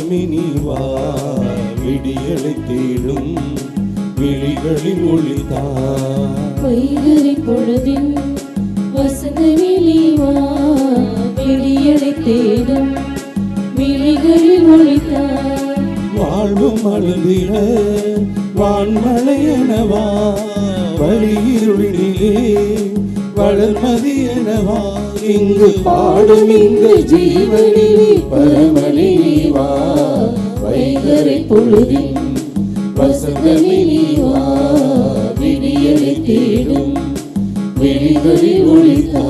வசந்தமினி வா விடியலை தேடும் விழிகளில் ஒளிதா வைகரை பொழுதின் வசந்தமினி வா விடியலை தேடும் விழிகளில் ஒளிதா வாழ்வும் அழுதிட வான்மழையனவா வழியிருளிலே வளர்மதி எனவா இங்கு பாடும் இங்கு ஜீவனிலே பரமனிலே வா வைகரை பொழுதின் வசந்தமினி வா விடியலை தேடும் விழிகளில் ஒளிதா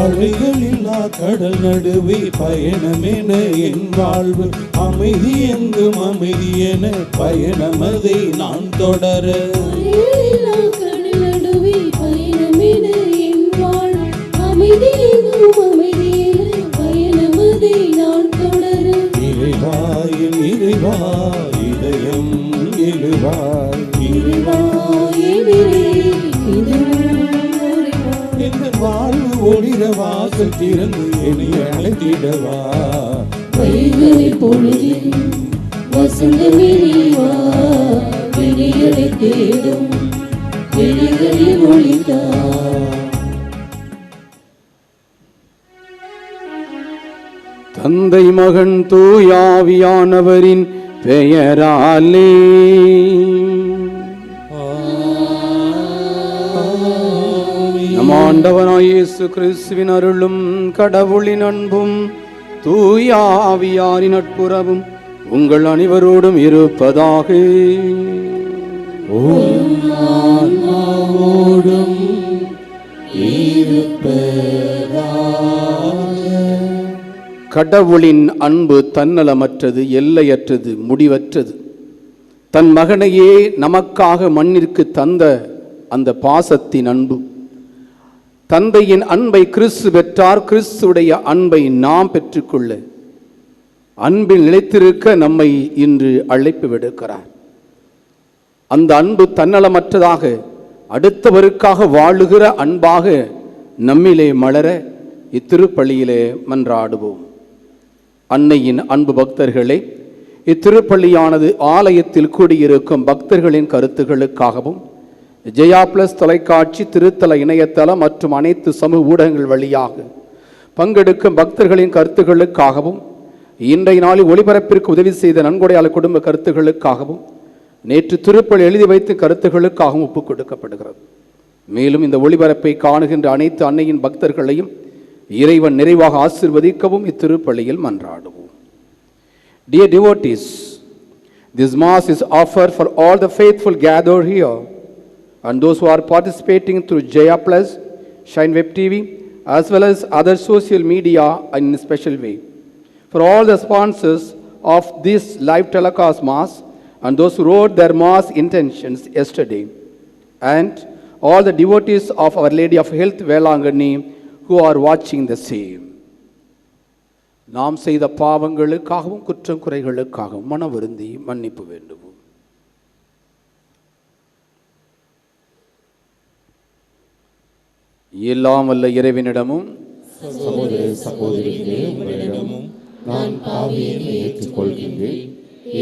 அலைகளில்லா கடல் நடுவே பயணமென என் வாழ்வு அமைதி எங்கும் அமைதி என பயணமதை நான் தொடர கடல் நடுவே பயணமென என் வாழ்வு அமைதி எங்கும் அமைதி என பயணமதை நான் தொடர இறைவாயில் இறைவா இதயம் எழுவாய் இந்த வாழ்வு ஒளிர வாசல் திறந்து என்னை அழைத்திடவா வைகரை பொழுதின் வசந்தமினி வா விடியலை தேடும் விழிகளில் ஒளிதா தந்தை மகன் தூயாவியானவரின் பெயராலே நம் ஆண்டவராய் இயேசு கிறிஸ்துவின் அருளும் கடவுளின் அன்பும் தூயாவியாரின் நட்புறவும் உங்கள் அனைவரோடும் இருப்பதாக. கடவுளின் அன்பு தன்னலமற்றது, எல்லையற்றது, முடிவற்றது. தன் மகனையே நமக்காக மண்ணிற்கு தந்த அந்த பாசத்தின் அன்பு. தந்தையின் அன்பை கிறிஸ்து பெற்றார், கிறிஸ்துடைய அன்பை நாம் பெற்றுக்கொள்ள அன்பில் நிலைத்திருக்க நம்மை இன்று அழைப்பு விடுக்கிறார். அந்த அன்பு தன்னலமற்றதாக அடுத்தவருக்காக வாழுகிற அன்பாக நம்மிலே மலர இத்திருப்பள்ளியிலே மன்றாடுவோம். அன்னையின் அன்பு பக்தர்களே, இத்திருப்பள்ளியானது ஆலயத்தில் கூடியிருக்கும் பக்தர்களின் கருத்துகளுக்காகவும் ஜெயா பிளஸ் தொலைக்காட்சி, திருத்தல இணையதளம் மற்றும் அனைத்து சமூக ஊடகங்கள் வழியாக பங்கெடுக்கும் பக்தர்களின் கருத்துகளுக்காகவும், இன்றைய நாளில் ஒளிபரப்பிற்கு உதவி செய்த நன்கொடையாளர் குடும்ப கருத்துகளுக்காகவும், நேற்று திருப்பலி எழுதி வைத்த கருத்துகளுக்காகவும் ஒப்புக் கொடுக்கப்படுகிறது. மேலும் இந்த ஒளிபரப்பை காணுகின்ற அனைத்து அன்னையின் பக்தர்களையும் இறைவன் நிறைவாக ஆசீர்வதிக்கவும் இத்திருப்பலியில் மன்றாடுவோம். Dear devotees, this mass is offered for all the faithful gathered here and those who are participating through Jaya Plus, Shine Web TV, as well as other social media in a special way. For all the sponsors of this live telecast mass and those who wrote their mass intentions yesterday, and all the devotees of Our Lady of Health, Velangani, who are watching the same. நாம் செய்த பாவங்களுக்காகவும் குற்றம் குறைகளுக்காகவும் மன வருந்தி மன்னிப்பு வேண்டுவோம். எல்லாம் வல்ல இறைவனிடமும் சகோதர சகோதரிகளே, உங்களிடமும் நான் பாவியை ஏற்றுக்கொள்கின்றேன்.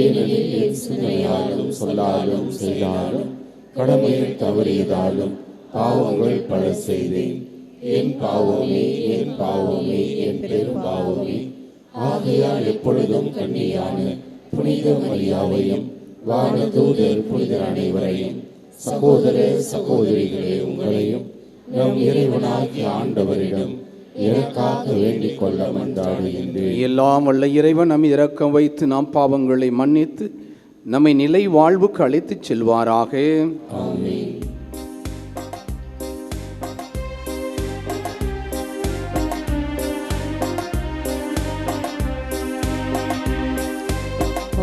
ஏனெனில் என் சிந்தனையாலும் சொல்லாலும் செய்தாலும் கடமையில் தவறியதாலும் பாவங்கள் பல செய்தேன். என் பாவமே, என் பாவமே, என் பெரும் பாவமே. ஆகையால் எப்பொழுதும் கன்னியான புனித மரியாவையும் வானதூதர் புனிதர் அனைவரையும், சகோதர சகோதரிகளே உங்களையும் நம் இறைவனாகிய ஆண்டவரிடம் எனக்காக வேண்டிக் கொள்ள மன்றாடுகின்றேன். எல்லாம் வல்ல இறைவன் நம்மை இரக்கம் வைத்து நாம் பாவங்களை மன்னித்து நம்மை நிலை வாழ்வுக்கு அழைத்துச் செல்வாராக. ஆமென்.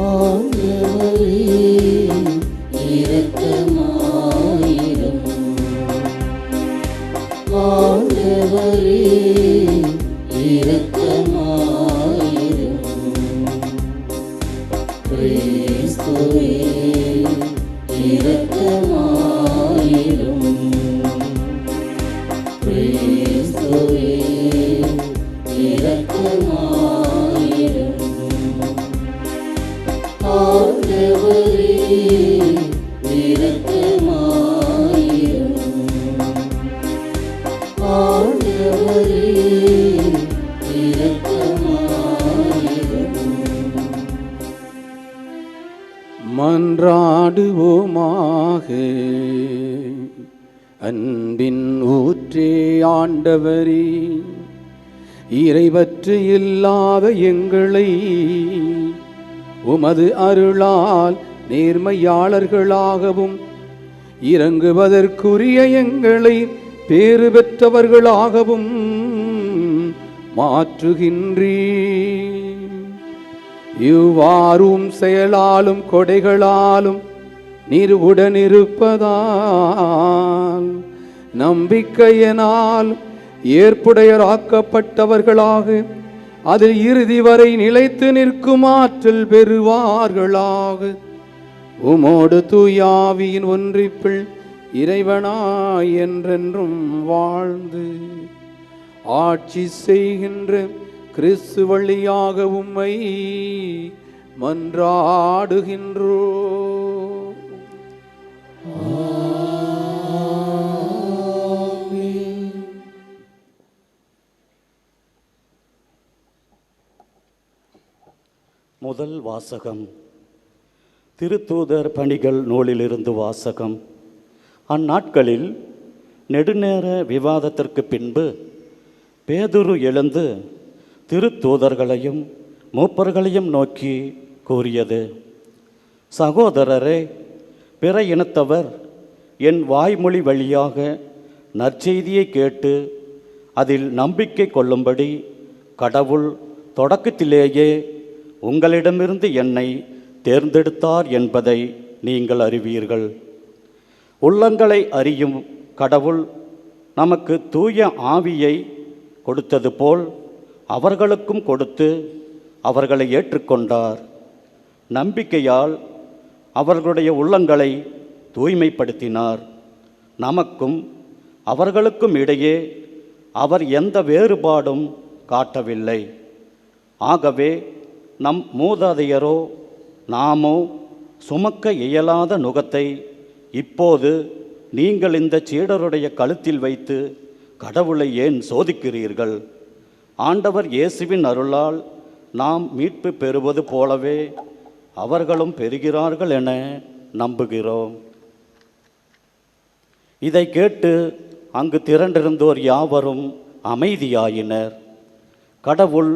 ஆமென். அன்பின் ஊற்றே ஆண்டவரே, இறைவற்று இல்லாத எங்களை உமது அருளால் நேர்மையாளர்களாகவும் இறங்குவதற்குரிய எங்களை பேறு பெற்றவர்களாகவும் மாற்றுகின்றீர். இவ்வாறும் செயலாலும் கொடைகளாலும் நீர் உடனிருப்பதால் நம்பிக்கையினால் ஏற்புடையராக்கப்பட்டவர்களாக அதில் இறுதி வரை நிலைத்து நிற்கும் ஆற்றல் பெறுவார்களாக. உமோடு தூயாவியின் ஒன்றிப்பில் இறைவனாய் என்றென்றும் வாழ்ந்து ஆட்சி செய்கின்ற கிறிஸ்து வழியாக உம்மை மன்றாடுகின்றோ. முதல் வாசகம். திருத்தூதர் பணிகள் நூலிலிருந்து வாசகம். அந்நாட்களில் நெடுநேர விவாதத்திற்கு பின்பு பேதுரு எழுந்து திருத்தூதர்களையும் மூப்பர்களையும் நோக்கி கூறியது, சகோதரரே, பிற இனத்தவர் என் வாய்மொழி வழியாக நற்செய்தியை கேட்டு அதில் நம்பிக்கை கொள்ளும்படி கடவுள் தொடக்கத்திலேயே உங்களிடமிருந்து என்னை தேர்ந்தெடுத்தார் என்பதை நீங்கள் அறிவீர்கள். உள்ளங்களை அறியும் கடவுள் நமக்கு தூய ஆவியை கொடுத்தது போல் அவர்களுக்கும் கொடுத்து அவர்களை ஏற்றுக்கொண்டார். நம்பிக்கையால் அவர்களுடைய உள்ளங்களை தூய்மைப்படுத்தினார். நமக்கும் அவர்களுக்கும் இடையே அவர் எந்த வேறுபாடும் காட்டவில்லை. ஆகவே நம் மூதாதையரோ நாமோ சுமக்க இயலாத நுகத்தை இப்போது நீங்கள் இந்த சீடருடைய கழுத்தில் வைத்து கடவுளை ஏன் சோதிக்கிறீர்கள்? ஆண்டவர் இயேசுவின் அருளால் நாம் மீட்பு பெறுவது போலவே அவர்களும் பெறுகிறார்கள் என நம்புகிறோம். இதை கேட்டு அங்கு திரண்டிருந்தோர் யாவரும் அமைதியாயினர். கடவுள்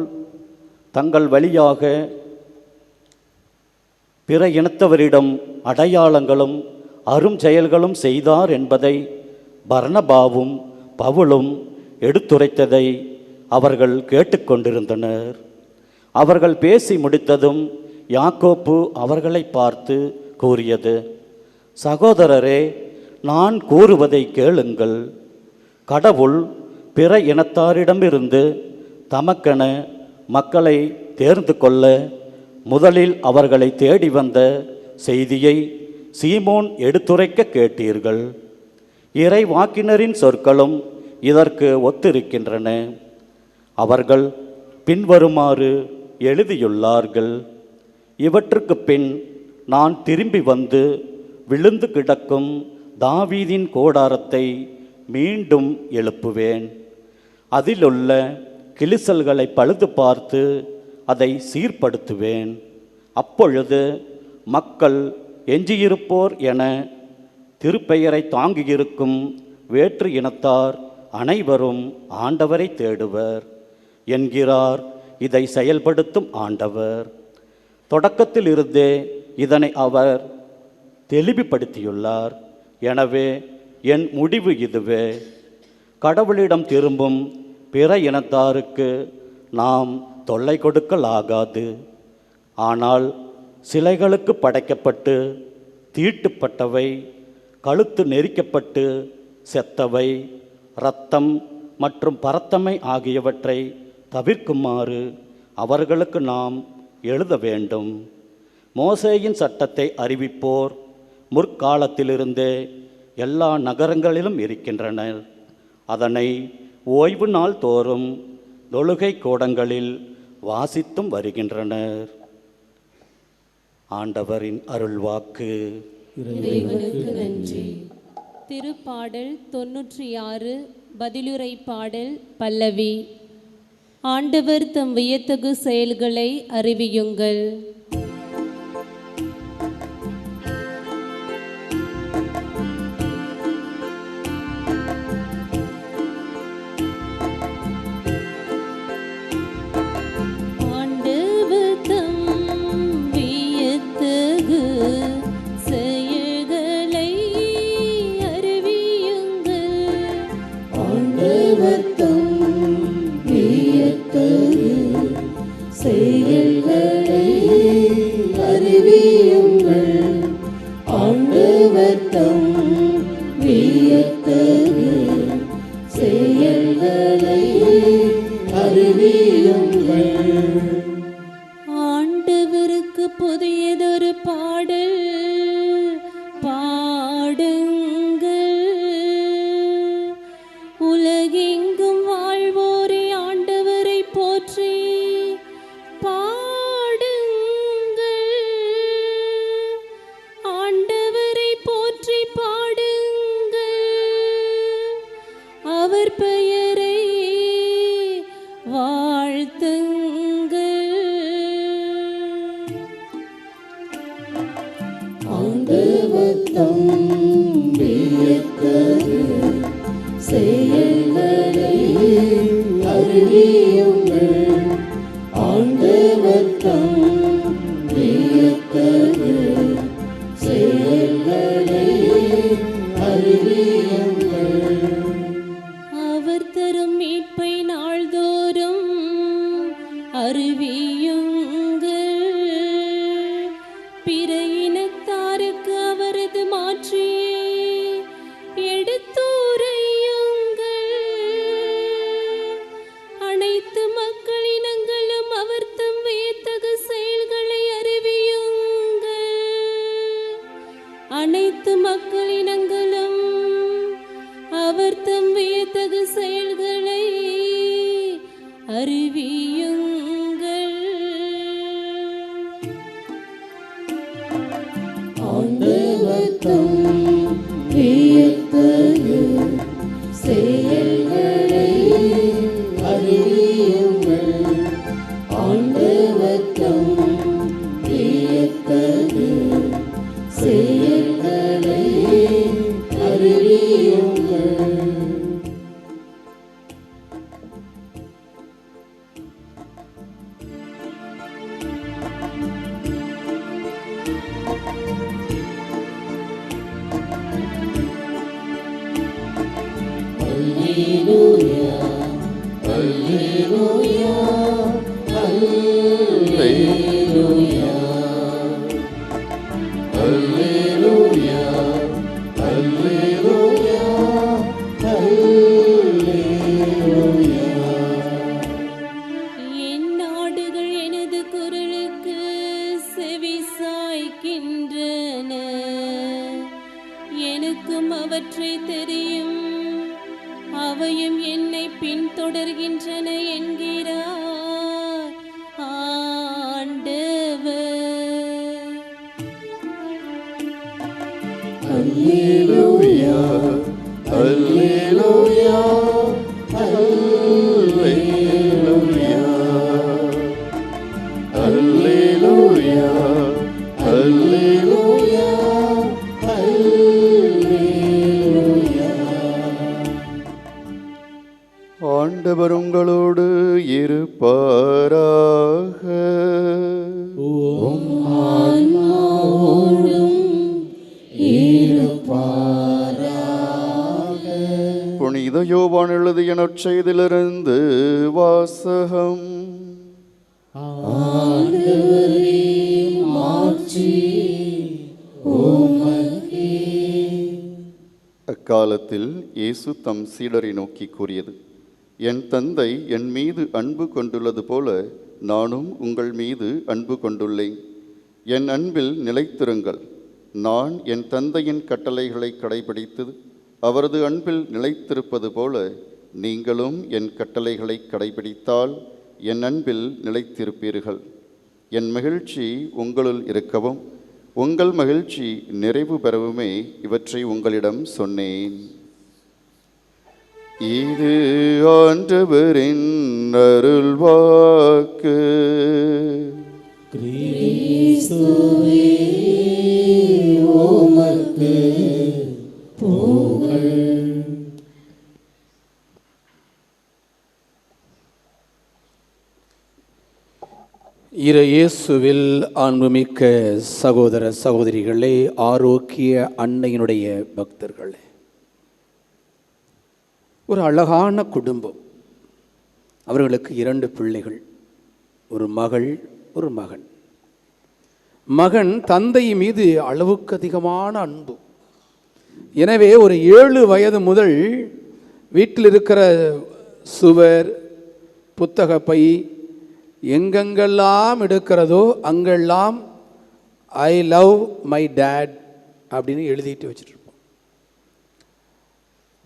தங்கள் வழியாக பிற இனத்தவரிடம் அடையாளங்களும் அரும் செயல்களும் செய்தார் என்பதை பர்னபாவும் பவுலும் எடுத்துரைத்ததை அவர்கள் கேட்டுக்கொண்டிருந்தனர். அவர்கள் பேசி முடித்ததும் யாக்கோப்பு அவர்களை பார்த்து கூறியது, சகோதரரே, நான் கூறுவதை கேளுங்கள். கடவுள் பிற இனத்தாரிடமிருந்து தமக்கென மக்களை தேர்ந்து கொள்ள முதலில் அவர்களை தேடி வந்த செய்தியை சீமோன் எடுத்துரைக்க கேட்டீர்கள். இறை வாக்கினரின் சொற்களும் இதற்கு ஒத்திருக்கின்றன. அவர்கள் பின்வருமாறு எழுதியுள்ளார்கள். இவற்றுக்கு பின் நான் திரும்பி வந்து விழுந்து கிடக்கும் தாவீதின் கூடாரத்தை மீண்டும் எழுப்புவேன். அதிலுள்ள கிளிசல்களை பழுது பார்த்து அதை சீர்படுத்துவேன். அப்பொழுது மக்கள் எஞ்சியிருப்போர் என திருப்பெயரை தாங்கியிருக்கும் வேற்று இனத்தார் அனைவரும் ஆண்டவரை தேடுவர் என்கிறார் இதை செயல்படுத்தும் ஆண்டவர். தொடக்கத்தில் இருந்தே இதனை அவர் தெளிவுபடுத்தியுள்ளார். எனவே என் முடிவு இதுவே: கடவுளிடம் திரும்பும் பிற இனத்தாருக்கு நாம் தொல்லை கொடுக்கலாகாது. ஆனால் சிலைகளுக்கு படைக்கப்பட்டு தீட்டுப்பட்டவை, கழுத்து நெரிக்கப்பட்டு செத்தவை, இரத்தம் மற்றும் பரத்தமை ஆகியவற்றை தவிர்க்குமாறு அவர்களுக்கு நாம் எழுத வேண்டும். மோசேயின் சட்டத்தை அறிவிப்போர் முற்காலத்திலிருந்தே எல்லா நகரங்களிலும் இருக்கின்றனர். அதனை ஓய்வு நாள் தோறும் தொழுகை கூடங்களில் வாசித்தும் வருகின்றனர். ஆண்டவரின் அருள்வாக்கு. இறைவனுக்கு நன்றி. திருப்பாடல் 96 பதிலுரை பாடல் பல்லவி. ஆண்டவர் தம் வியத்தகு செயல்களை அறிவியுங்கள். ஆண்டவர்தம் வியத்தகு செயல்களை அறிவியுங்கள். ஆண்டவருக்கு புதியதொரு பாடல் பாடுங்கள். உலகெங்கும் வாழ்வோரே ஆண்டவரை போற்றி பாடுங்கள். ஆண்டவரை போற்றி பாடுங்கள். அவர் பெயரை வாழ்த்துங்கள். ஆண்டவர்தம் வியத்தகு செயல்களை அறிவியுங்கள். ஆண்டவர்தம் வியத்தகு செயல்களை அறிவியுங்கள். அவர் தரும் மீட்பை நாள்தோறும் அறிவியுங்கள். பிற இனத்தாருக்கு அவரது மாட்சியை எடுத்துரையுங்கள். அனைத்து மக்களினங்களும் அவர் தம் வியத்தகு செயல்களை அறிவியுங்கள். அனைத்து மக்களினங்களும் அவர் தம் வியத்தகு செயல்களை அறிவியுங்கள். ஆண்டவர்தம் வியத்தகு செயல்களை அறிவியுங்கள். ஆண்டவர்தம் வியத்தகு செயல்களை அறிவியுங்கள். Alleluia, Alleluia, Alleluia, Alleluia, Alleluia, Alleluia. என் நாடுகள் எனது குரலுக்கு செவி சாய்க்கின்றன. எனக்கும் அவற்றை தெரியும், அவையும் என்னை பின்தொடர்கின்றன என்கிறார் ஆண்டவர். Alleluia, Alleluia, Alleluia, Alleluia, Alleluia, Alleluia. ஆண்டவர் உங்களோடு இருப்பாராக. ஆன்மாவோடும் இருப்பாராக. புனித யோவான் எழுதிய நற்செய்தியிலிருந்து வாசகம். ஆண்டவரே மாட்சி உமக்கே. அக்காலத்தில் இயேசு தம் சீடரை நோக்கி கூறியது, என் தந்தை என் மீது அன்பு கொண்டுள்ளது போல நானும் உங்கள் மீது அன்பு கொண்டுள்ளேன். என் அன்பில் நிலைத்திருங்கள். நான் என் தந்தையின் கட்டளைகளை கடைபிடித்து அவரது அன்பில் நிலைத்திருப்பது போல நீங்களும் என் கட்டளைகளை கடைபிடித்தால் என் அன்பில் நிலைத்திருப்பீர்கள். என் மகிழ்ச்சி உங்களுள் இருக்கவும் உங்கள் மகிழ்ச்சி நிறைவு பெறவுமே இவற்றை உங்களிடம் சொன்னேன். இது ஆண்டவரின் அருள்வாக்கு. கிறிஸ்துவே உமக்கு புகழ். இறை இயேசுவில் அன்புமிக்க சகோதர சகோதரிகளே, ஆரோக்கிய அன்னையினுடைய பக்தர்களே, ஒரு அழகான குடும்பம். அவர்களுக்கு 2 பிள்ளைகள், ஒரு மகள், ஒரு மகன். மகன் தந்தை மீது அளவுக்கு அதிகமான அன்பு. எனவே ஒரு 7 வயது முதல் வீட்டில் இருக்கிற சுவர், புத்தக பை எங்கெங்கெல்லாம் எடுக்கிறதோ அங்கெல்லாம் ஐ லவ் மை டேட் அப்படின்னு எழுதிட்டு வச்சுருப்போம்.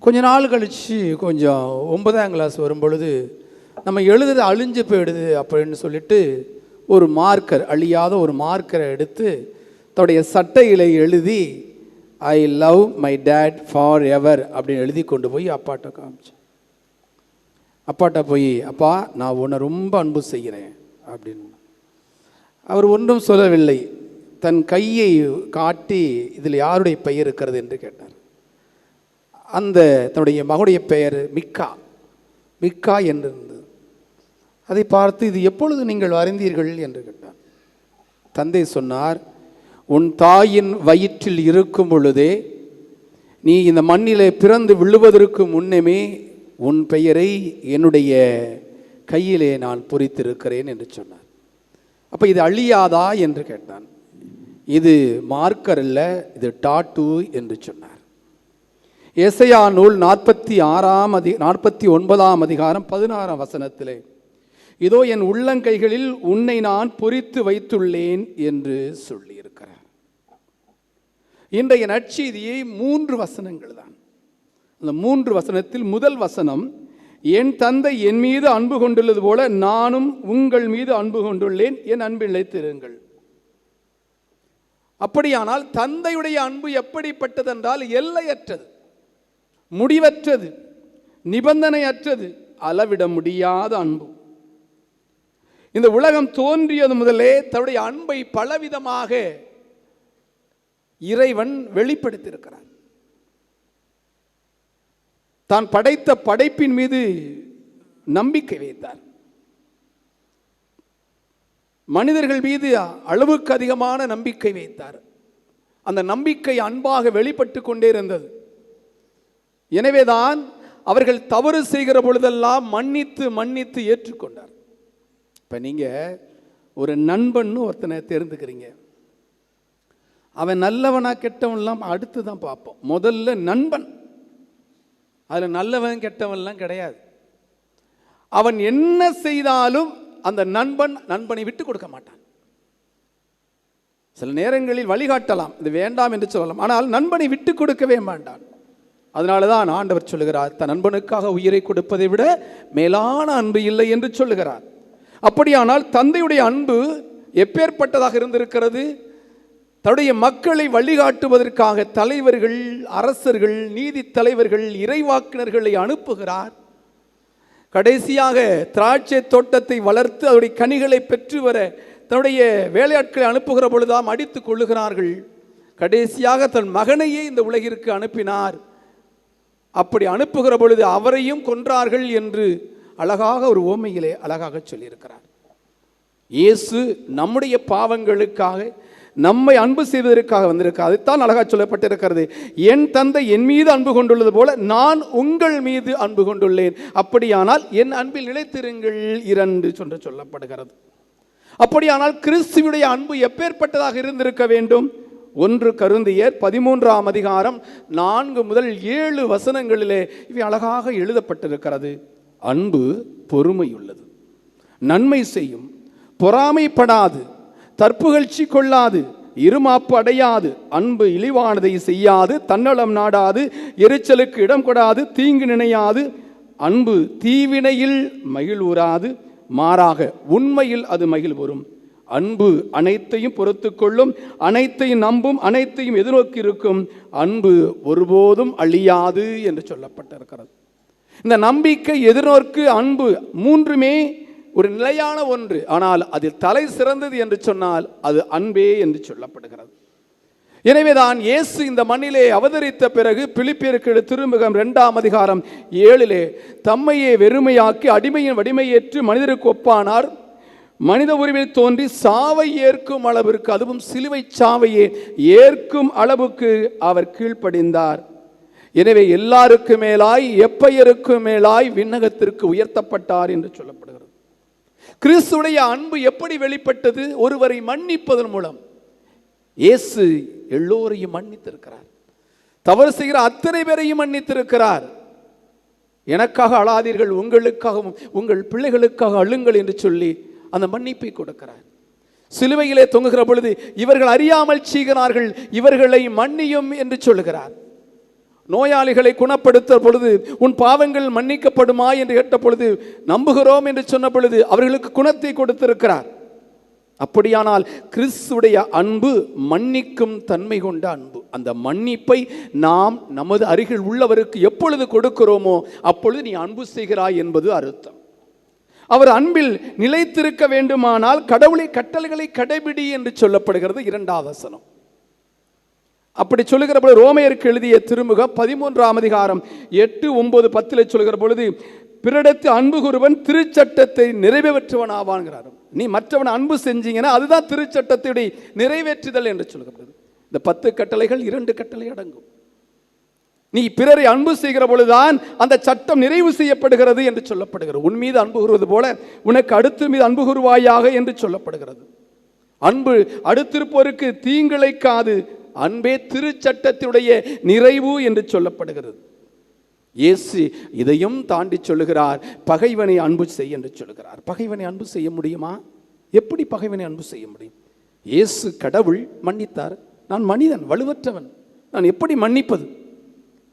கொஞ்ச நாள் கழித்து கொஞ்சம் 9ஆம் கிளாஸ் வரும்பொழுது நம்ம எழுதுறது அழிஞ்சு போயிடுது அப்படின்னு சொல்லிட்டு ஒரு மார்க்கர், அழியாத ஒரு மார்க்கரை எடுத்து தன்னுடைய சட்டையில் எழுதி I love my dad for ever அப்படின்னு எழுதி கொண்டு போய் அப்பாட்ட காமிச்சேன். அப்பாட்ட போய், அப்பா நான் உன்னை ரொம்ப அன்பு செய்கிறேன் அப்படின்னு. அவர் ஒன்றும் சொல்லவில்லை. தன் கையை காட்டி இதில் யாருடைய பெயர் இருக்கிறது என்று கேட்டார். அந்த தன்னுடைய மகனுடைய பெயர் மிக்கா என்று இருந்தது. அதை பார்த்து, இது எப்பொழுது நீங்கள் அறிந்தீர்கள் என்று கேட்டார். தந்தை சொன்னார், உன் தாயின் வயிற்றில் இருக்கும் பொழுதே, நீ இந்த மண்ணிலே பிறந்து விழுவதற்கு முன்னமே உன் பெயரை என்னுடைய கையிலே நான் பொறித்திருக்கிறேன் என்று சொன்னார். அப்போ இது அழியாதா என்று கேட்டான். இது மார்க்கர் அல்ல, இது டாட்டூ என்று சொன்னார். எசையா நூல் 49ஆம் அதிகாரம் 16ஆம் வசனத்திலே, இதோ என் உள்ளங்கைகளில் உன்னை நான் பொறித்து வைத்துள்ளேன் என்று சொல்லியிருக்கிறார். இன்றைய நற்செய்தியை 3 வசனங்கள் தான். அந்த 3 வசனத்தில் முதல் வசனம், என் தந்தை என் மீது அன்பு கொண்டுள்ளது போல நானும் உங்கள் மீது அன்பு கொண்டுள்ளேன், என் அன்பில் நிலைத்திருங்கள். அப்படியானால் தந்தையுடைய அன்பு எப்படிப்பட்டதென்றால் எல்லையற்றது, முடிவற்றது, நிபந்தனையற்றது, அளவிட முடியாத அன்பு. இந்த உலகம் தோன்றியது முதலே தன்னுடைய அன்பை பலவிதமாக இறைவன் வெளிப்படுத்தியிருக்கிறார். தான் படைத்த படைப்பின் மீது நம்பிக்கை வைத்தார். மனிதர்கள் மீது அளவுக்கு அதிகமான நம்பிக்கை வைத்தார். அந்த நம்பிக்கை அன்பாக வெளிப்பட்டு கொண்டே இருந்தது. எனவேதான் அவர்கள் தவறு செய்கிற பொழுதெல்லாம் மன்னித்து மன்னித்து ஏற்றுக்கொண்டார். இப்போ நீங்கள் ஒரு நண்பன்னு ஒருத்தனை தேர்ந்துக்கிறீங்க. அவன் நல்லவனா கெட்டவன்லாம் அடுத்து தான் பார்ப்போம். முதல்ல நண்பன். அதில் நல்லவன் கெட்டவன்லாம் கிடையாது. அவன் என்ன செய்தாலும் அந்த நண்பனை விட்டு கொடுக்க மாட்டான். சில நேரங்களில் வழிகாட்டலாம், இது வேண்டாம் என்று சொல்லலாம், ஆனால் நண்பனை விட்டு கொடுக்கவே மாட்டான். அதனால தான் ஆண்டவர் சொல்லுகிறார், தன் நண்பனுக்காக உயிரை கொடுப்பதை விட மேலான அன்பு இல்லை என்று சொல்லுகிறார். அப்படியானால் தந்தையுடைய அன்பு எப்பேற்பட்டதாக இருந்திருக்கிறது? தன்னுடைய மக்களை வழிகாட்டுவதற்காக தலைவர்கள், அரசர்கள், நீதி தலைவர்கள், இறைவாக்கினர்களை அனுப்புகிறார். கடைசியாக திராட்சை தோட்டத்தை வளர்த்து அதனுடைய கனிகளை பெற்று வர தன்னுடைய வேலையாட்களை அனுப்புகிற பொழுதாம் அடித்துக் கொள்ளுகிறார்கள். கடைசியாக தன் மகனையே இந்த உலகிற்கு அனுப்பினார். அப்படி அனுப்புகிற பொழுது அவரையும் கொன்றார்கள் என்று அழகாக ஒரு ஓமையிலே அழகாக சொல்லியிருக்கிறார். இயேசு நம்முடைய பாவங்களுக்காக, நம்மை அன்பு செய்வதற்காக வந்திருக்கிறார். அதைத்தான் அழகாக சொல்லப்பட்டிருக்கிறது, என் தந்தை என் மீது அன்பு கொண்டுள்ளது போல நான் உங்கள் மீது அன்பு கொண்டுள்ளேன், அப்படியானால் என் அன்பில் நிலைத்திருங்கள் 2 என்று சொல்லப்படுகிறது. அப்படியானால் கிறிஸ்துவுடைய அன்பு எப்பேற்பட்டதாக இருந்திருக்க வேண்டும்? 1 கொரிந்தியர் 13ஆம் அதிகாரம் 4 முதல் 7 வசனங்களிலே இவை அழகாக எழுதப்பட்டிருக்கிறது. அன்பு பொறுமையுள்ளது, நன்மை செய்யும், பொறாமைப்படாது, தற்புகழ்ச்சி கொள்ளாது, இருமாப்பு அடையாது, அன்பு இழிவானதை செய்யாது, தன்னலம் நாடாது, எரிச்சலுக்கு இடம் கொடாது, தீங்கு நினையாது, அன்பு தீவினையில் மகிழ்வுறாது, மாறாக உண்மையில் அது மகிழ்வுறும். அன்பு அனைத்தையும் பொறுத்து கொள்ளும், அனைத்தையும் நம்பும், அனைத்தையும் எதிர்நோக்கி இருக்கும். அன்பு ஒருபோதும் அழியாது என்று சொல்லப்பட்டிருக்கிறது. இந்த நம்பிக்கை, எதிர்நோக்கு, அன்பு 3மே ஒரு நிலையான ஒன்று. ஆனால் அதில் தலை சிறந்தது என்று சொன்னால் அது அன்பே என்று சொல்லப்படுகிறது. எனவேதான் இயேசு இந்த மண்ணிலே அவதரித்த பிறகு பிலிப்பியருக்கு திருமுகம் 2ஆம் அதிகாரம் 7 தம்மையே வெறுமையாக்கி அடிமையின் வடிமையேற்று மனிதருக்கு ஒப்பானார். மனித உருவில் தோன்றி சாவை ஏற்கும் அளவிற்கு, அதுவும் சிலுவை சாவையே ஏற்கும் அளவுக்கு அவர் கீழ்ப்படிந்தார். எனவே எல்லாருக்கு மேலாய் எப்பெயருக்கு மேலாய் விண்ணகத்திற்கு உயர்த்தப்பட்டார் என்று சொல்லப்படுகிறது. கிறிஸ்துவுடைய அன்பு எப்படி வெளிப்பட்டது? ஒருவரை மன்னிப்பதன் மூலம். இயேசு எல்லோரையும் மன்னித்திருக்கிறார். தவறு செய்கிற அத்தனை பேரையும் மன்னித்திருக்கிறார். எனக்காக அழாதீர்கள், உங்களுக்காகவும் உங்கள் பிள்ளைகளுக்காக அழுங்கள் என்று சொல்லி அந்த மன்னிப்பை கொடுக்கிறார். சிலுவையிலே தொங்குகிற பொழுது இவர்கள் அறியாமல் செய்கிறார்கள், இவர்களை மன்னியும் என்று சொல்லுகிறார். நோயாளிகளை குணப்படுத்த பொழுது உன் பாவங்கள் மன்னிக்கப்படுமா என்று கேட்ட பொழுது நம்புகிறோம் என்று சொன்ன பொழுது அவர்களுக்கு குணத்தை கொடுத்திருக்கிறார். அப்படியானால் கிறிஸ்துடைய அன்பு மன்னிக்கும் தன்மை கொண்ட அன்பு. அந்த மன்னிப்பை நாம் நமது அருகில் உள்ளவருக்கு எப்பொழுது கொடுக்கிறோமோ அப்பொழுது நீ அன்பு செய்கிறாய் என்பது அர்த்தம். அவர் அன்பில் நிலைத்திருக்க வேண்டுமானால் கடவுளை கட்டளைகளை கடைபிடி என்று சொல்லப்படுகிறது 2வது வசனம். அப்படி சொல்லுகிற பொழுது ரோமையருக்கு எழுதிய திருமுகம் 13ஆம் அதிகாரம் 8, 9, 10 சொல்லுகிற பொழுது பிறரிடத்து அன்பு கூறுவன் திருச்சட்டத்தை நிறைவேற்றுவன் ஆவான்கிறார். நீ மற்றவன் அன்பு செஞ்சீங்கன்னா அதுதான் திருச்சட்டத்தை நிறைவேற்றுதல் என்று சொல்லப்படுது. இந்த 10 கட்டளைகள் 2 கட்டளை அடங்கும். நீ பிறரை அன்பு செய்கிற பொழுதுதான் அந்த சட்டம் நிறைவு செய்யப்படுகிறது என்று சொல்லப்படுகிறது. உன் மீது அன்பு கூறுவது போல உனக்கு அடுத்த மீது அன்பு கூறுவாயாக என்று சொல்லப்படுகிறது. அன்பு அடுத்திருப்போருக்கு தீங்கிழைக்காது, அன்பே திருச்சட்டத்தினுடைய நிறைவு என்று சொல்லப்படுகிறது. இயேசு இதையும் தாண்டி சொல்லுகிறார், பகைவனை அன்பு செய் என்று சொல்லுகிறார். பகைவனை அன்பு செய்ய முடியுமா? எப்படி பகைவனை அன்பு செய்ய முடியும்? இயேசு கடவுள் மன்னித்தார். நான் மனிதன், வலுவற்றவன், நான் எப்படி மன்னிப்பது?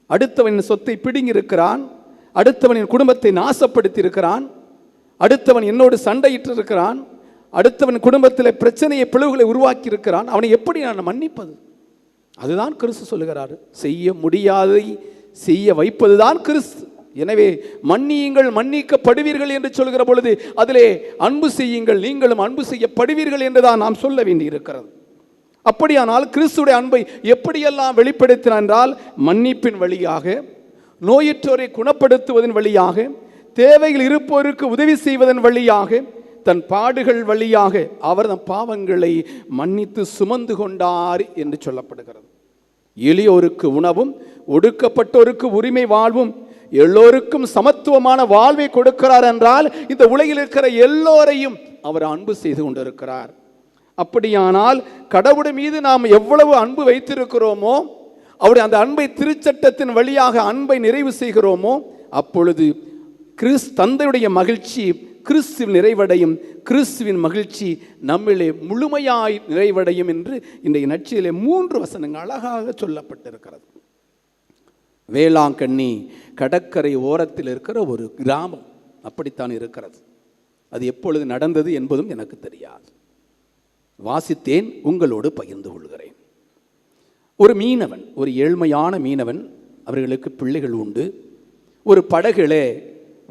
அடுத்தவனின் சொத்தை பிடுங்கி இருக்கிறான், அடுத்தவனின் குடும்பத்தை நாசப்படுத்தி இருக்கிறான், அடுத்தவன் என்னோடு சண்டையிட்டு இருக்கிறான், அடுத்தவன் குடும்பத்தில் பிரச்சனையை பிளவுகளை உருவாக்கி இருக்கிறான், அவனை எப்படி நான் மன்னிப்பது? அதுதான் கிறிஸ்து சொல்லுகிறார். செய்ய முடியாதை செய்ய வைப்பதுதான் கிறிஸ்து. எனவே மன்னியுங்கள் மன்னிக்கப்படுவீர்கள் என்று சொல்கிற பொழுது அதிலே அன்பு செய்யுங்கள், நீங்களும் அன்பு செய்யப்படுவீர்கள் என்றுதான் நாம் சொல்ல வேண்டி இருக்கிறது. அப்படியானால் கிறிஸ்துடைய அன்பை எப்படியெல்லாம் வெளிப்படுத்தினார் என்றால், மன்னிப்பின் வழியாக, நோயுற்றோரை குணப்படுத்துவதன் வழியாக, தேவையில் இருப்போருக்கு உதவி செய்வதன் வழியாக, தன் பாடுகள் வழியாக அவர் தன் பாவங்களை மன்னித்து சுமந்து கொண்டார் என்று சொல்லப்படுகிறது. எளியோருக்கு உணவும், ஒடுக்கப்பட்டோருக்கு உரிமை வாழ்வும், எல்லோருக்கும் சமத்துவமான வாழ்வை கொடுக்கிறார் என்றால் இந்த உலகில் இருக்கிற எல்லோரையும் அவர் அன்பு செய்து கொண்டிருக்கிறார். அப்படியானால் கடவுள் மீது நாம் எவ்வளவு அன்பு வைத்திருக்கிறோமோ, அவருடைய அந்த அன்பை திருச்சட்டத்தின் வழியாக அன்பை நிறைவு செய்கிறோமோ, அப்பொழுது தந்தையுடைய மகிழ்ச்சி கிறிஸ்துவின் நிறைவடையும், கிறிஸ்துவின் மகிழ்ச்சி நம்மிலே முழுமையாய் நிறைவடையும் என்று இன்றைய நற்செய்தியிலே 3 வசனங்கள் அழகாக சொல்லப்பட்டிருக்கிறது. வேளாங்கண்ணி கடற்கரை ஓரத்தில் இருக்கிற ஒரு கிராமம் அப்படித்தான் இருக்கிறது. அது எப்பொழுது நடந்தது என்பதும் எனக்கு தெரியாது. வாசித்தேன், உங்களோடு பகிர்ந்து கொள்கிறேன். ஒரு மீனவன், ஒரு ஏழ்மையான மீனவன், அவர்களுக்கு பிள்ளைகள் உண்டு. ஒரு படகிலே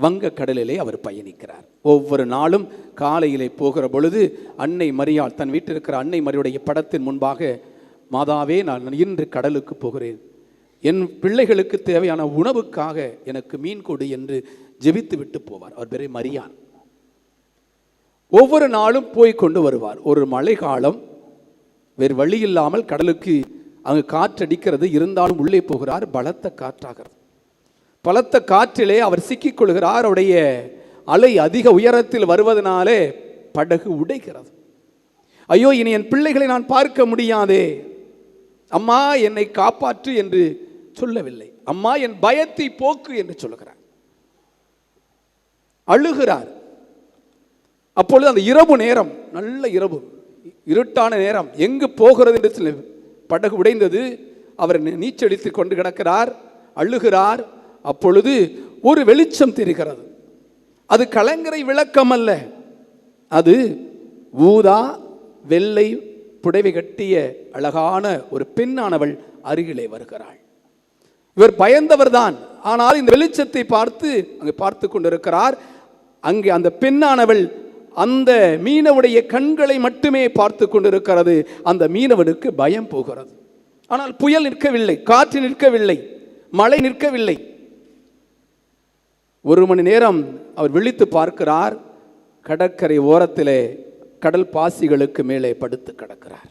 வங்கக்கடலிலே அவர் பயணிக்கிறார். ஒவ்வொரு நாளும் காலையிலே போகிற பொழுது அன்னை மரியாள், தன் வீட்டில் இருக்கிற அன்னை மரியுடைய படத்தின் முன்பாக, மாதாவே நான் இன்று கடலுக்கு போகிறேன், என் பிள்ளைகளுக்கு தேவையான உணவுக்காக எனக்கு மீன் கொடு என்று ஜெபித்து விட்டு போவார். அவர் பேரே மரியாள். ஒவ்வொரு நாளும் போய் கொண்டு வருவார். ஒரு மழை காலம், வேறு வழி இல்லாமல் கடலுக்கு அங்கு காற்றடிக்கிறது, இருந்தாலும் உள்ளே போகிறார். பலத்த காற்றாகிறது. பலத்த காற்றிலே அவர் சிக்கிக்கொள்கிறார். அவருடைய அலை அதிக உயரத்தில் வருவதனாலே படகு உடைகிறது. ஐயோ, இனி என் பிள்ளைகளை நான் பார்க்க முடியாதே, அம்மா என்னை காப்பாற்று என்று சொல்லவில்லை, அம்மா என் பயத்தை போக்கு என்று சொல்லுகிறார். அழுகிறார். அப்பொழுது அந்த இரவு நேரம், நல்ல இரவு, இருட்டான நேரம், எங்கு போகிறது என்று படகு உடைந்தது. அவர் நீச்சடித்து கொண்டு கிடக்கிறார், அழுகிறார். அப்பொழுது ஒரு வெளிச்சம் தெரிகிறது. அது கலங்கரை விளக்கம் அல்ல, அது ஊதா வெள்ளை புடவை கட்டிய அழகான ஒரு பெண்ணானவள் அருகிலே வருகிறாள். இவர் பயந்தவர் தான், ஆனால் இந்த வெளிச்சத்தை பார்த்து அங்கே பார்த்து கொண்டிருக்கிறார். அங்கே அந்த பெண்ணானவள் அந்த மீனவுடைய கண்களை மட்டுமே பார்த்து கொண்டிருக்கிறது. அந்த மீனவனுக்கு பயம் போகிறது. ஆனால் புயல் நிற்கவில்லை, காற்று நிற்கவில்லை, மழை நிற்கவில்லை. 1 மணி நேரம் அவர் விழித்து பார்க்கிறார். கடற்கரை ஓரத்திலே கடல் பாசிகளுக்கு மேலே படுத்து கிடக்கிறார்.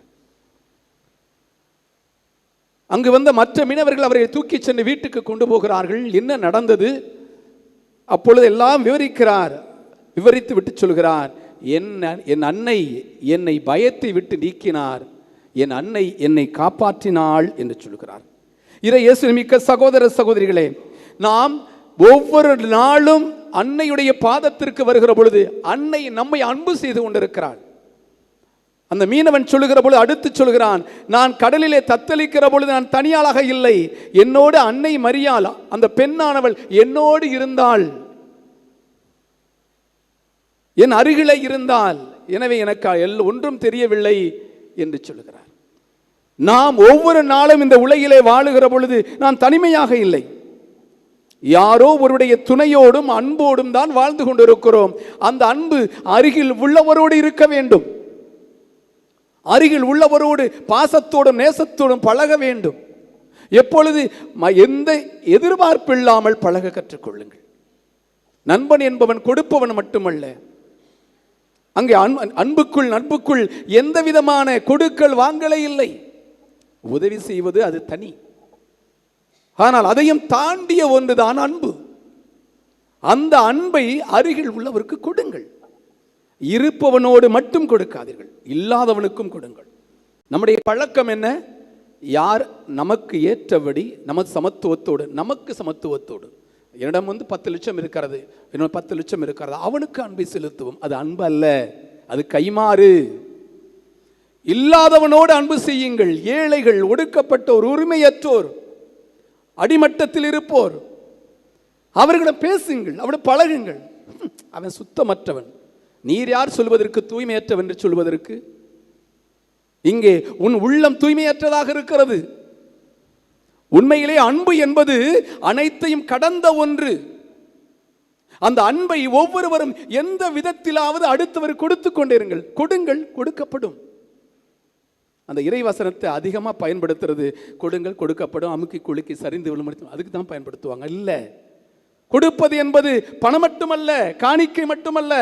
அங்கு வந்த மற்ற மீனவர்கள் அவரை தூக்கி சென்று வீட்டுக்கு கொண்டு போகிறார்கள். என்ன நடந்தது? அப்பொழுது எல்லாம் விவரிக்கிறார். விவரித்து விட்டு சொல்கிறார், என் அன்னை என்னை பயத்தை விட்டு நீக்கினார், என் அன்னை என்னை காப்பாற்றினாள் என்று சொல்கிறார். இயேசு மிக்க சகோதர சகோதரிகளே, நாம் ஒவ்வொரு நாளும் அன்னையுடைய பாதத்திற்கு வருகிற பொழுது அன்னை நம்மை அன்பு செய்து கொண்டிருக்கிறாள். அந்த மீனவன் சொல்லுகிற பொழுது அடுத்து சொல்கிறான், நான் கடலிலே தத்தளிக்கிற பொழுது நான் தனியாளாக இல்லை, என்னோடு அன்னை மரியாள் அந்த பெண்ணானவள் என்னோடு இருந்தாள், என் அருகிலே இருந்தால், எனவே எனக்கு ஒன்றும் தெரியவில்லை என்று சொல்லுகிறார். நாம் ஒவ்வொரு நாளும் இந்த உலகிலே வாழுகிற பொழுது நான் தனிமையாக இல்லை, யாரோ ஒருடைய துணையோடும் அன்போடும் தான் வாழ்ந்து கொண்டிருக்கிறோம். அந்த அன்பு அருகில் உள்ளவரோடு இருக்க வேண்டும், அருகில் உள்ளவரோடு பாசத்தோடும் நேசத்தோடும் பழக வேண்டும். எப்பொழுது எந்த எதிர்பார்ப்பு இல்லாமல் பழக கற்றுக்கொள்ளுங்கள். நண்பன் என்பவன் கொடுப்பவன் மட்டுமல்ல, அங்கே அன்புக்குள் நட்புக்குள் எந்த விதமான கொடுக்கல் வாங்கலே இல்லை. உதவி செய்வது அது தனி, ஆனால் அதையும் தாண்டிய ஒன்றுதான் அன்பு. அந்த அன்பை அருகில் உள்ளவருக்கு கொடுங்கள். இருப்பவனோடு மட்டும் கொடுக்காதீர்கள், இல்லாதவனுக்கும் கொடுங்கள். நம்முடைய பழக்கம் என்ன? யார் நமக்கு ஏற்றபடி நமக்கு சமத்துவத்தோடு என்னிடம் 10 லட்சம் இருக்கிறது, இன்னொரு 10 லட்சம் இருக்கிறது, அவனுக்கு அன்பை செலுத்துவோம். அது அன்பு அல்ல, அது கைமாறு. இல்லாதவனோடு அன்பு செய்யுங்கள். ஏழைகள், ஒடுக்கப்பட்டோர், உரிமையற்றோர், அடிமட்டத்தில் இருப்போர், அவர்களிடம் பேசுங்கள், அவரிடம் பழகுங்கள். அவன் சுத்தமற்றவன், நீர் யார் சொல்வதற்கு தூய்மையற்றவன் என்று சொல்வதற்கு? இங்கே உன் உள்ளம் தூய்மையற்றதாக இருக்கிறது. உண்மையிலே அன்பு என்பது அனைத்தையும் கடந்த ஒன்று. அந்த அன்பை ஒவ்வொருவரும் எந்த விதத்திலாவது அடுத்தவர் கொடுத்து கொண்டிருங்கள். கொடுங்கள், கொடுக்கப்படும். அந்த இறைவசனத்தை அதிகமாக பயன்படுத்துறது, கொடுங்கள் கொடுக்கப்படும், அமுக்கி குலுக்கி சரிந்து விழும், அதுக்கு தான் பயன்படுத்துவாங்க. இல்லை, கொடுப்பது என்பது பணம் மட்டுமல்ல, காணிக்கை மட்டுமல்ல,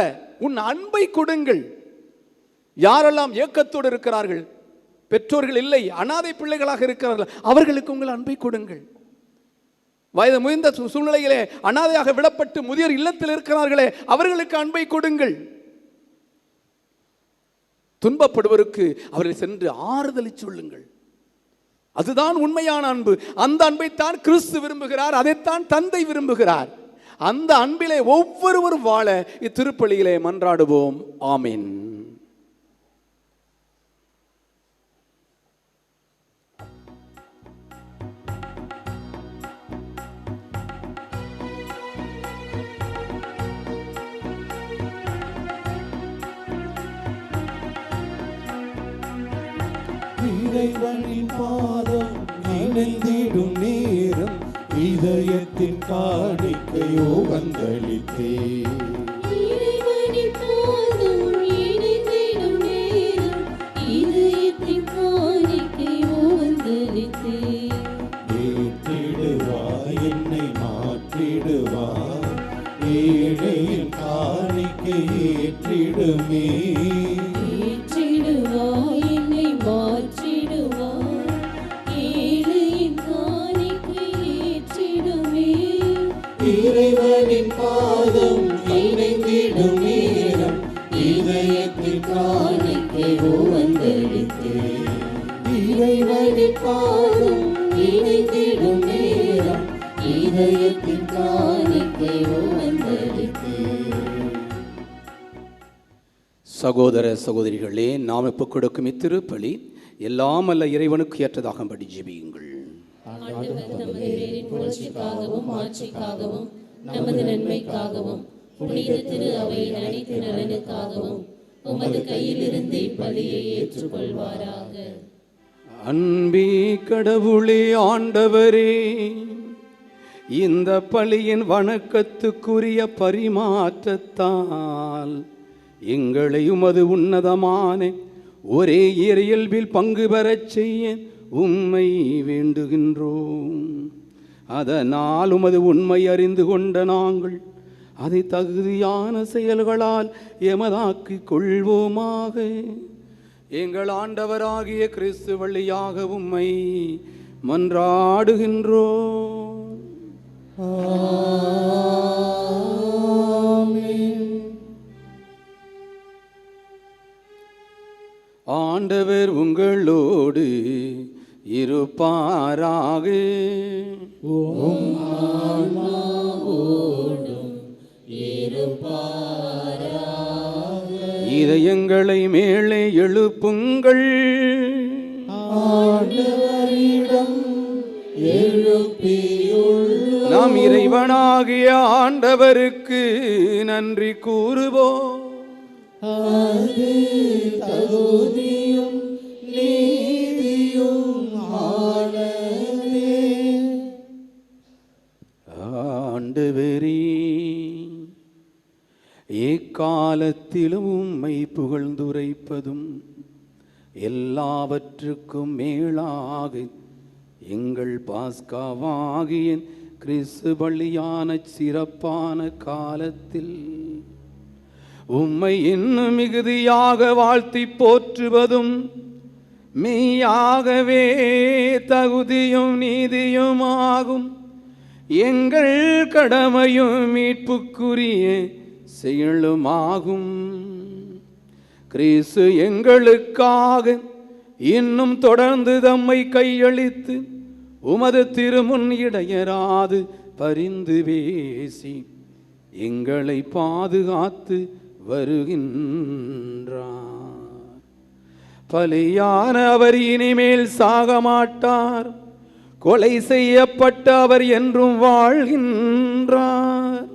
உன் அன்பை கொடுங்கள். யாரெல்லாம் ஏக்கத்தோடு இருக்கிறார்கள், பெற்றோர்கள் இல்லை, அனாதை பிள்ளைகளாக இருக்கிறார்கள், அவர்களுக்கு உங்கள் அன்பை கொடுங்கள். வயது முதிர்ந்த சூழ்நிலையிலே அனாதையாக விடப்பட்டு முதியோர் இல்லத்தில் இருக்கிறார்களே, அவர்களுக்கு அன்பை கொடுங்கள். துன்பப்படுவருக்கு அவர்கள் சென்று ஆறுதலை சொல்லுங்கள். அதுதான் உண்மையான அன்பு. அந்த அன்பைத்தான் கிறிஸ்து விரும்புகிறார், அதைத்தான் தந்தை விரும்புகிறார். அந்த அன்பிலே ஒவ்வொருவரும் வாழ இத்திருப்பலியிலே மன்றாடுவோம். ஆமீன். இறைவனின் பாதம் இணைந்திடும் நேரம், இதயத்தின் காணிக்கையோ வந்தளித்தே. இறைவனின் பாதம் இணைந்திடும் நேரம், இதயத்தின் காணிக்கையோ வந்தளித்தே. ஏற்றிடுவாய் என்னை மாற்றிடுவாய், ஏழையின் காணிக்கை ஏற்றிடுமே. ஏற்றிடுவாய் என்னை மாற்றிடுவாய், ஏழையின் காணிக்கை ஏற்றிடுமே. இறைவனின் பாதம் இணைந்திடும் நேரம், இதயத்தின் காணிக்கையோ வந்தளித்தே. இறைவனின் பாதம் இணைந்திடும் நேரம், இதயத்தின் காணிக்கையோ வந்தளித்தே. சகோதர சகோதரிகளே, நாம் இப்போ கொடுக்கும் இத்திருப்பலி எல்லாம் அல்ல இறைவனுக்கு ஏற்றதாகும்படி ஜெபியுங்கள். புகழ்ச்சிக்காகவும் ஆட்சிக்காகவும் நமது நன்மைக்காகவும் புனித திரு அவையின் அனைத்து நலனுக்காகவும் உமது கையிலிருந்து இப்பலியை ஏற்றுக்கொள்வாராக. அன்பே கடவுளே, ஆண்டவரே, இந்த பலியின் வணக்கத்துக்குரிய பரிமாற்றத்தால் எங்களை உமது உன்னதமான ஒரே இயல்பில் பங்கு பெறச் செய்ய உம்மை வேண்டுகின்றோம். அதனால் உமது உண்மை அறிந்து கொண்ட நாங்கள் அதை தகுதியான செயல்களால் எமதாக்கிக் கொள்வோமாக. எங்கள் ஆண்டவராகிய கிறிஸ்து வழியாக உம்மை மன்றாடுகின்றோம். ஆண்டவர் உங்களோடு இருப்பாராக. இருப்பாராக. இதயங்களை மேலே எழுப்புங்கள். ஆண்டவரிடம் எழுப்பியுள்ளோம். நாம் இறைவனாகிய ஆண்டவருக்கு நன்றி கூறுவோம். அது தகுதியும் நீதியும் ஆனதே. ஆண்டவரே, எக்காலத்திலும் உம்மை புகழ்ந்துரைப்பதும் எல்லாவற்றுக்கும் மேலாக எங்கள் பாஸ்காவாகிய கிறிஸ்து பலியான சிறப்பான காலத்தில் உம்மை இன்னும் மிகுதியாக வாழ்த்தி போற்றுவதும் மெய்யாகவே தகுதியும் நீதியுமாகும். எங்கள் கடமையும் மீட்புக்குரிய செயலுமாகும். கிறிஸ்து எங்களுக்காக இன்னும் தொடர்ந்து தம்மை கையளித்து உமது திருமுன் இடையராது பரிந்து பேசி எங்களை பாதுகாத்து வருகின்றார். பலியான அவர் இனிமேல் சாக மாட்டார். கொலை செய்யப்பட்ட அவர் என்றும் வாழ்கின்றார்.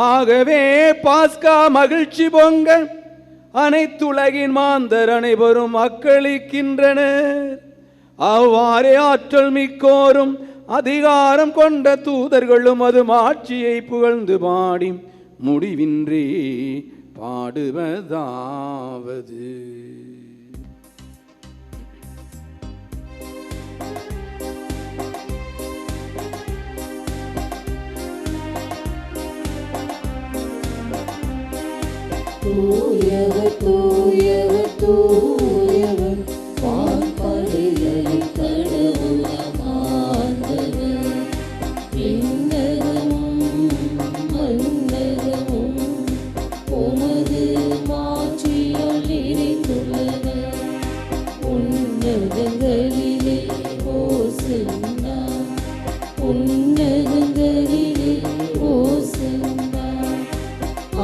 ஆகவே பாஸ்கா மகிழ்ச்சி பொங்க அனைத்துலகின் மாந்தர் அனைவரும் அக்களிக்கின்றனர். அவ்வாறே ஆற்றல் மிக்கோரும் அதிகாரம் கொண்ட தூதர்களும் அது ஆட்சியை புகழ்ந்து பாடி முடிவின்றி பாடுவதாவது. தூயவர் தூயவர் தூயவர் வான்படைகளின் கடவுளமாண்டவர். விண்ணகமும் மண்ணகமும் உமது மாட்சியால் நிறைந்துள்ளன. உன்னதங்களிலே ஓசன்னா, உன்னதங்களிலே ஓசன்னா.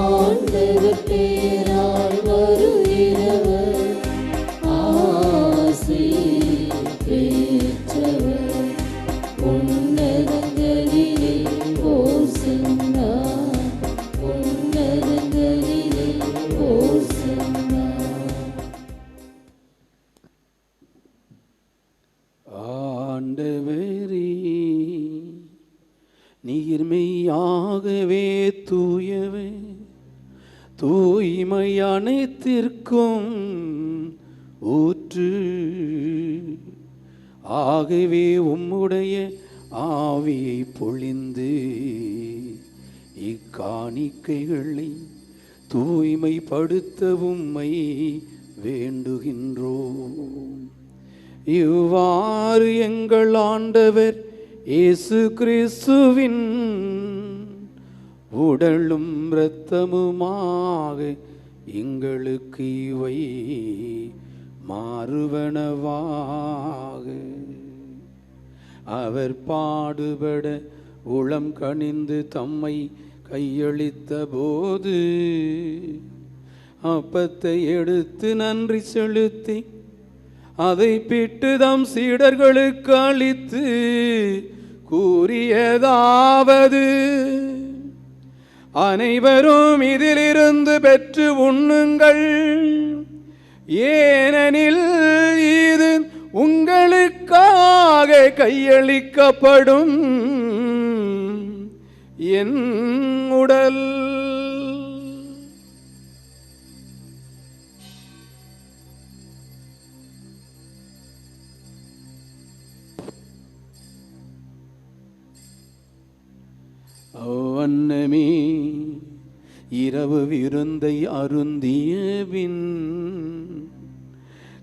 ஆண்டவர் பேரால் வருகிறவர் ஆசி பெற்றவர். உன்னதங்களிலே ஓசன்னா, உன்னதங்களிலே ஓசன்னா. ஆண்டவரே, நீர் மெய்யாகவே தூயவே, தூய்மை அனைத்திற்கும் ஊற்று. ஆகவே உம்முடைய ஆவியை பொழிந்து இக்காணிக்கைகளை தூய்மைப்படுத்த உம்மை வேண்டுகின்றோம். இவ்வாறு எங்கள் ஆண்டவர் இயேசு கிறிஸ்துவின் உடலும் இரத்தமுமாக எங்களுக்கு இவை மாறுவனவாக. அவர் பாடுபட உளம் கனிந்து தம்மை கையளித்த போது அப்பத்தை எடுத்து நன்றி செலுத்தி அதை பிட்டு தம் சீடர்களுக்கு அளித்து கூறியதாவது: அனைவரும் இதிலிருந்து பெற்று உண்ணுங்கள், ஏனெனில் இது உங்களுக்காக கையளிக்கப்படும் என் உடல். அவ்வண்ணமே இரவு விருந்தை அருந்திய பின்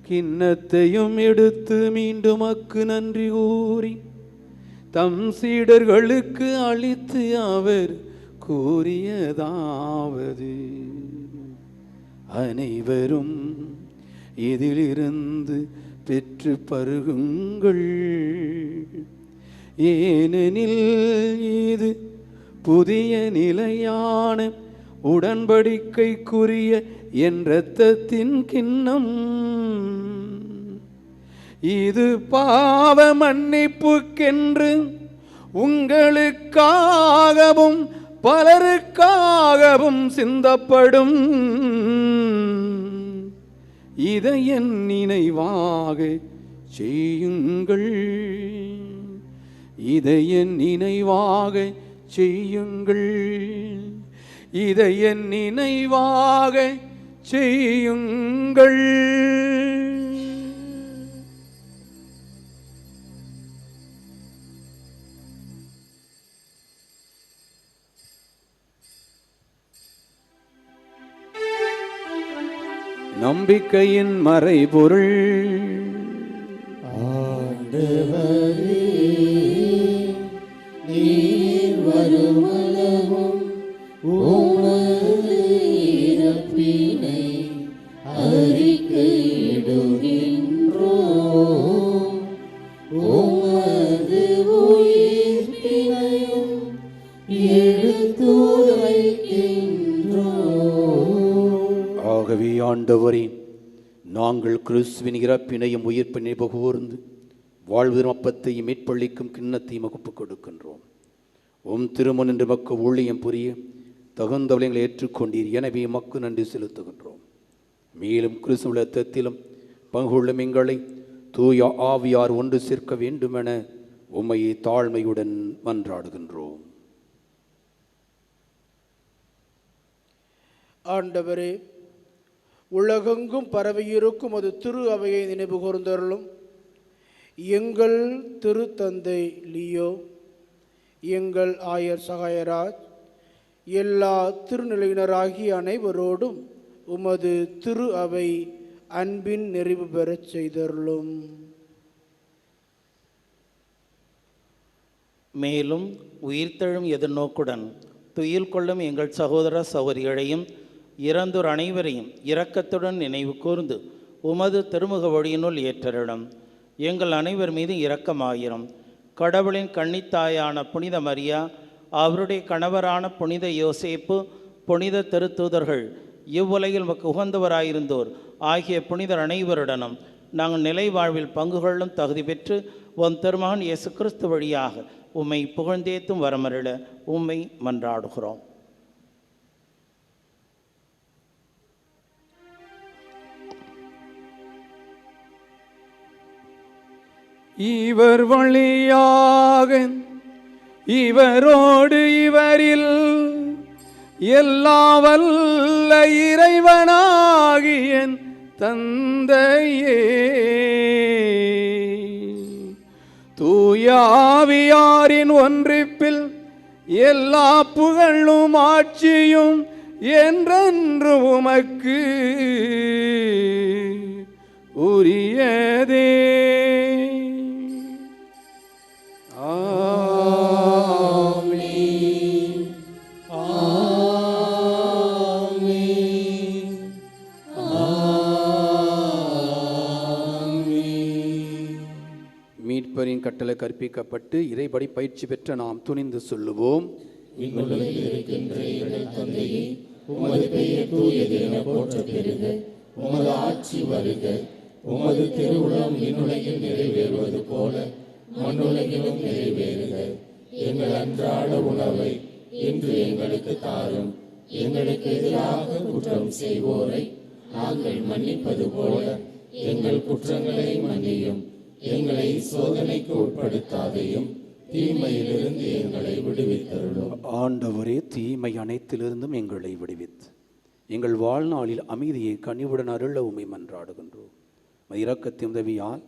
கிண்ணத்தையும் எடுத்து மீண்டும் அக்கு நன்றி கூறி தம் சீடர்களுக்கு அளித்து அவர் கூறியதாவது: அனைவரும் இதிலிருந்து பெற்று பருகுங்கள். ஏனெனில் இது புதிய நிலையான உடன்படிக்கைக்குரிய என் இரத்தத்தின் கிண்ணம். இது பாவ மன்னிப்புக்கென்று உங்களுக்காகவும் பலருக்காகவும் சிந்தப்படும். இதை என் நினைவாக செய்யுங்கள். இதை என் நினைவாக செய்யுங்கள். இதை என் நினைவாக செய்யுங்கள். நம்பிக்கையின் மறைபொருள். ஆண்டவரே, நீர் வருமளவும் உமது இறப்பினை அறிக்கையிடுகின்றோம். உமது உயிர்ப்பினையும் எடுத்துரைக்கின்றோம். ஆகவே ஆண்டவரே, நாங்கள் கிறிஸ்துவின் இறப்பினையும் உயிர்ப்பினை பகூர்ந்து வாழ்வு அப்பத்தையும் மீட்பளிக்கும் கிண்ணத்தையும் ஒப்புக் கொடுக்கின்றோம். உம் திருமண் என்று மக்கள் ஊழியம் புரிய தகுந்தவளங்களை ஏற்றுக்கொண்டீர். எனவே மக்கு நன்றி செலுத்துகின்றோம். மேலும் கிறிஸ்துவ இரத்தத்திலும் பங்குள்ளும் எங்களை தூய ஆவியார் ஒன்று சேர்க்க வேண்டுமென உம்மை தாழ்மையுடன் மன்றாடுகின்றோம். ஆண்டவரே, உலகெங்கும் பரவியிருக்கும் அது திரு அவையை நினைவு கூர்ந்தருளும். எங்கள் திருத்தந்தை லியோ, எங்கள் ஆயர் சகாயராஜ், எல்லா திருநிலையினராகிய அனைவரோடும் உமது திரு அவை அன்பின் நிறைவு பெறச் செய்தருளும். மேலும் உயிர்த்தெழும் எதிர்நோக்குடன் துயில் கொள்ளும் எங்கள் சகோதர சகோதரிகளையும் இறந்தோர் அனைவரையும் இரக்கத்துடன் நினைவு கூர்ந்து உமது திருமுக வழியினுள் ஏற்றரிடம். எங்கள் அனைவர் மீது இரக்கமாயிரும். கடவுளின் கன்னித்தாயான புனித மரியா, அவருடைய கணவரான புனித யோசேப்பு, புனித திருத்தூதர்கள், இவ்வுலகில் மக்கு உகந்தவராயிருந்தோர் ஆகிய புனிதர் அனைவருடனும் நாங்கள் நிலை வாழ்வில் பங்கு கொள்ளும் தகுதி பெற்று உன் திருமகன் இயேசு கிறிஸ்து வழியாக உம்மை புகழ்ந்தேத்தும் வரமருள உம்மை மன்றாடுகிறோம். இவர் வழியாக இவரோடு இவரில் எல்லா வல்ல இறைவனாகிய தந்தையே, தூயாவியாரின் ஒன்றிப்பில் எல்லா புகழும் ஆட்சியும் என்றென்று உமக்கு உரியதே. மீட்பரின் கட்டளை கற்பிக்கப்பட்டு இறைபடி பயிற்சி பெற்ற நாம் துணிந்து சொல்லுவோம். விண்ணுலகில் இருக்கின்ற எங்கள் தந்தையே, உமது பெயர் தூயது என போற்ற பெறுக. உமது ஆட்சி வருக. உமது திருவுளம் விண்ணுலகில் நிறைவேறுவது போல மண்ணுலகிலும் நிறைவேறுக. எங்கள் அன்றாட உணவை இன்று எங்களுக்கு தாரும். எங்களுக்கு எதிராக குற்றம் செய்வோரை நாங்கள் மன்னிப்பது போல எங்கள் குற்றங்களை மன்னியும். எங்களை சோதனைக்கு உட்படுத்தாதையும் தீமையிலிருந்து எங்களை விடுவித்தருளும். ஆண்டவரே, தீமை அனைத்திலிருந்தும் எங்களை விடுவித்து எங்கள் வாழ்நாளில் அமைதியை கனிவுடன் அருள உம்மை மன்றாடுகின்றோம். இரக்கத்தின் உதவியால்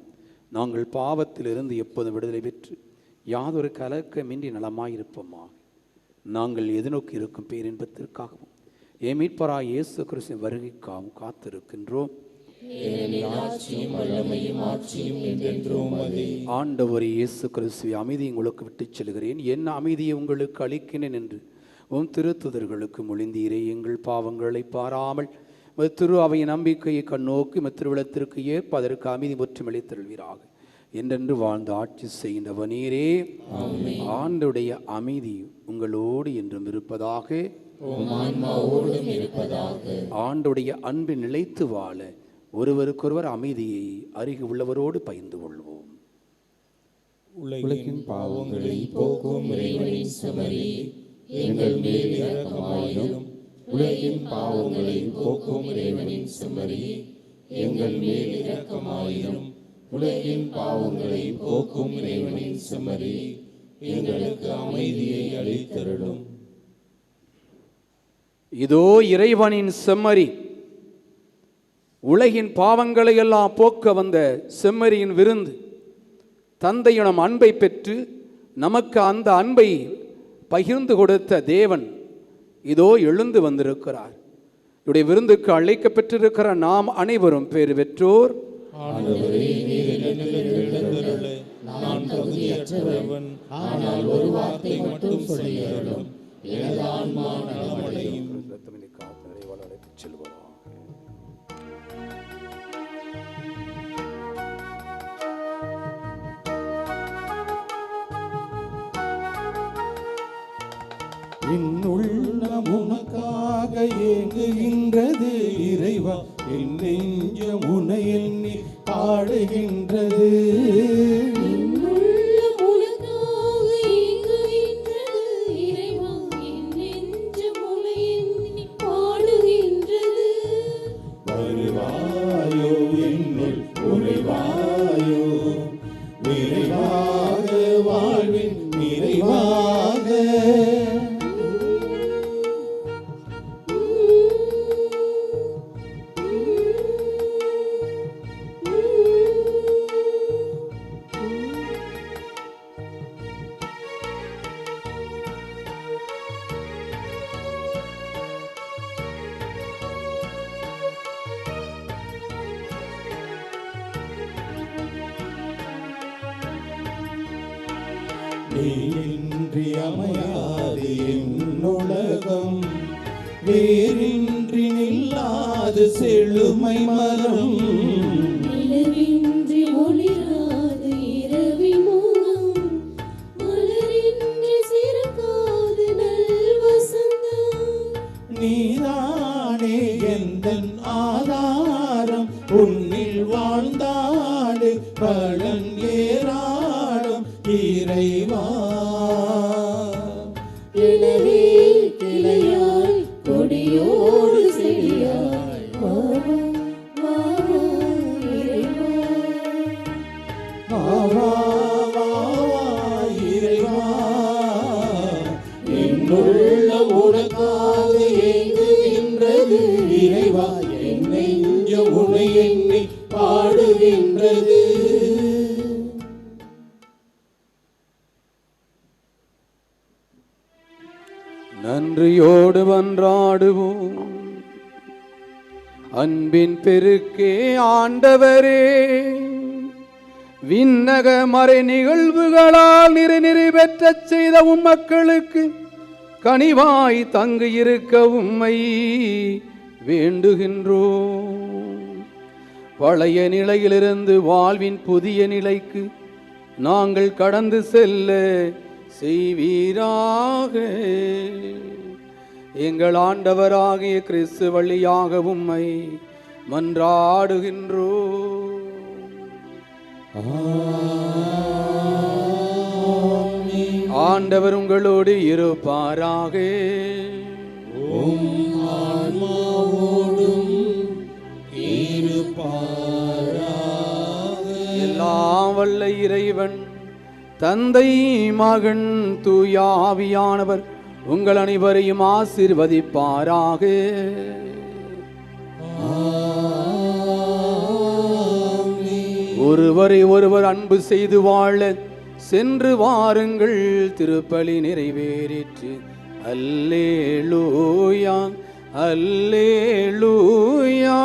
நாங்கள் பாவத்திலிருந்து எப்போதும் விடுதலை பெற்று யாதொரு கலக்கமின்றி நலமாயிருப்போமாக. நாங்கள் எதிர்நோக்கி இருக்கும் பேரின்பத்திற்காகவும் மீட்பராய் இயேசு கிறிஸ்துவின் வருகைக்காகவும் காத்திருக்கின்றோம். ஆண்டவரே இயேசு கிறிஸ்துவை அமைதியை உங்களுக்கு விட்டுச் செல்கிறேன், என் அமைதியை உங்களுக்கு அளிக்கிறேன் என்று உம் திருத்துதர்களுக்கு மொழிந்தீரே. எங்கள் பாவங்களை பாராமல் திரு அவையின் நம்பிக்கையை கண்ணோக்கி திருவிழத்திற்கு ஏற்ப அதற்கு அமைதி முற்றும் அளித்தருள்வீராக. என்றென்று வாழ்ந்து ஆட்சி செய்கின்றவ நீரே. ஆண்டுடைய அமைதி உங்களோடு என்றும் இருப்பதாக. ஆண்டுடைய அன்பில் நிலைத்து வாழ ஒருவருக்கொருவர் அமைதியை அருகே உள்ளவரோடு பகிர்ந்து கொள்வோம். உலகின் பாவங்களை போக்கும் இறைவனின் செம்மறி எங்கள் மேல் இரக்கமாயிரும். உலகின் பாவங்களை போக்கும் இறைவனின் செம்மறி எங்கள் மேல் இரக்கமாயிரும். உலகின் பாவங்களை போக்கும் இறைவனின் செம்மறி எங்களுக்கு அமைதியை அளித்தருளும். இதோ இறைவனின் செம்மறி, உலகின் பாவங்களை எல்லாம் போக்க வந்த செம்மறியின் விருந்து. தந்தையிடம் அன்பை பெற்று நமக்கு அந்த அன்பை பகிர்ந்து கொடுத்த தேவன் இதோ எழுந்து வந்திருக்கிறார். இவருடைய விருந்துக்கு அழைக்கப்பட்டிருக்கிற நாம் அனைவரும் பேறு பெற்றோர். நான் தகுதியற்றவன், ஆனால் ஒரு வார்த்தை மட்டும் சொல்லியருளும், எனது ஆன்மா நலமடையும். செல்வோம். என்னுள்ளம் உனக்காக ஏங்குகின்றது இறைவா, என் நெஞ்சம் உன்னை எண்ணி பாடுகின்றது. வருவாயோ என்னுள் உறைவாயோ, விரைவாக வாழ்வின் நிறைவாக. நீயின்றி அமையாது என்னுலகம், வேறின்றி நில்லாது செழுமை மரம். நிலவின்றி ஒளிராது இரவின் முகம், மலரின்றி சிறக்காது நல்வசந்தம். நீதானே எந்தன் ஆதாரம், உன்னில் வாழ்ந்தாடு பலன் ஏறாடும் இறைவா. எனவே கிளையாய் கொடியோடு செடியாய் வா வா வா இறைவா. வா வா வா வா இறைவா, என்னுள்ள உனக்காக ஏங்குகின்றது இறைவா, என் நெஞ்சம் உன்னை எண்ணி பாடுகின்றது. நன்றியோடு மன்றாடுவோம். அன்பின் பெருக்கே ஆண்டவரே, விண்ணக மறை நிகழ்வுகளால் நிறைவேற்றச் செய்த மக்களுக்கு கனிவாய் தங்கு இருக்க உம்மை வேண்டுகின்றோம். பழைய நிலையிலிருந்து வாழ்வின் புதிய நிலைக்கு நாங்கள் கடந்து செல்ல செய்வீராக. எங்கள் ஆண்டவராகிய கிறிஸ்து வழியாக உம்மை மன்றாடுகின்றோம். ஆண்டவர் உங்களோடு இருப்பாராக. எல்லாம் வல்ல இறைவன் தந்தை மகன் தூய ஆவியானவர் உங்கள் அனைவரையும் ஆசீர்வதிப்பாராக. ஒருவரை ஒருவர் அன்பு செய்து வாழ சென்று வாருங்கள். திருப்பலி நிறைவேறிற்று. அல்லேலூயா அல்லேலூயா.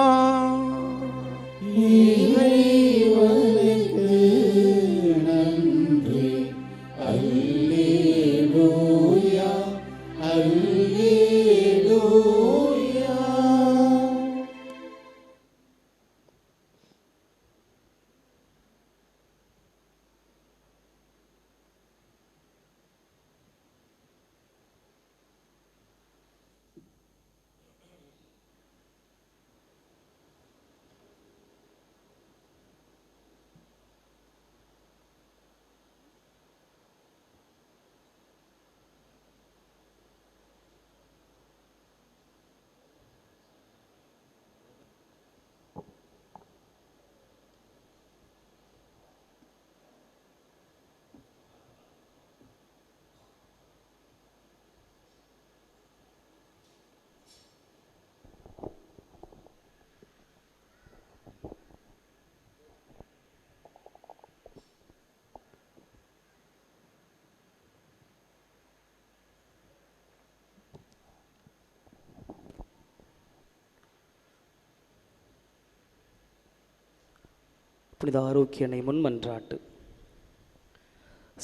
புனித ஆரோக்கிய அன்னை முன் மன்றாட்டு.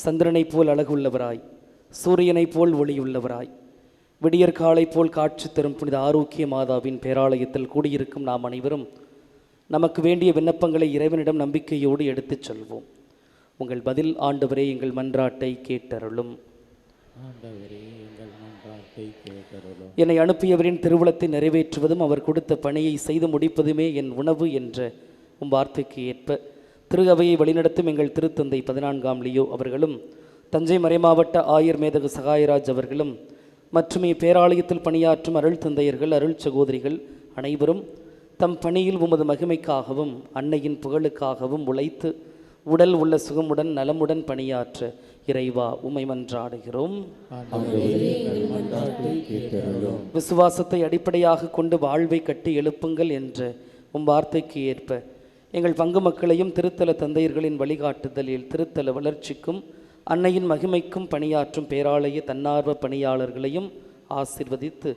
சந்திரனைப் போல் அழகுள்ளவராய், சூரியனைப் போல் ஒளியுள்ளவராய், விடியற்காலை போல் காட்சி தரும் புனித ஆரோக்கிய மாதாவின் பேராலயத்தில் கூடியிருக்கும் நாம் அனைவரும் நமக்கு வேண்டிய விண்ணப்பங்களை இறைவனிடம் நம்பிக்கையோடு எடுத்துச் சொல்வோம். உங்கள் பதில் ஆண்டவரே எங்கள் மன்றாட்டை கேட்டருளும். என்னை அனுப்பியவரின் திருவுளத்தை நிறைவேற்றுவதும் அவர் கொடுத்த பணியை செய்து முடிப்பதுமே என் உணவு என்ற வார்த்தைக்கு ஏற்ப திரு அவையை வழிநடத்தும் எங்கள் திருத்தந்தை 14ஆம் லியோ அவர்களும், தஞ்சை மறைமாவட்ட ஆயர் மேதகு சகாயராஜ் அவர்களும் மற்றும் இப்பேராலயத்தில் பணியாற்றும் அருள் தந்தையர்கள், அருள் சகோதரிகள் அனைவரும் தம் பணியில் உமது மகிமைக்காகவும் அன்னையின் புகழுக்காகவும் உழைத்து உடல் உள்ள சுகமுடன் நலமுடன் பணியாற்ற இறைவா உம்மை மன்றாடுகிறோம். விசுவாசத்தை அடிப்படையாக கொண்டு வாழ்வை கட்டி எழுப்புங்கள் என்ற வார்த்தைக்கு ஏற்ப எங்கள் பங்கு மக்களையும் திருத்தல தந்தையர்களின் வழிகாட்டுதலில் திருத்தல வளர்ச்சிக்கும் அன்னையின் மகிமைக்கும் பணியாற்றும் பேராலய தன்னார்வ பணியாளர்களையும் ஆசிர்வதித்து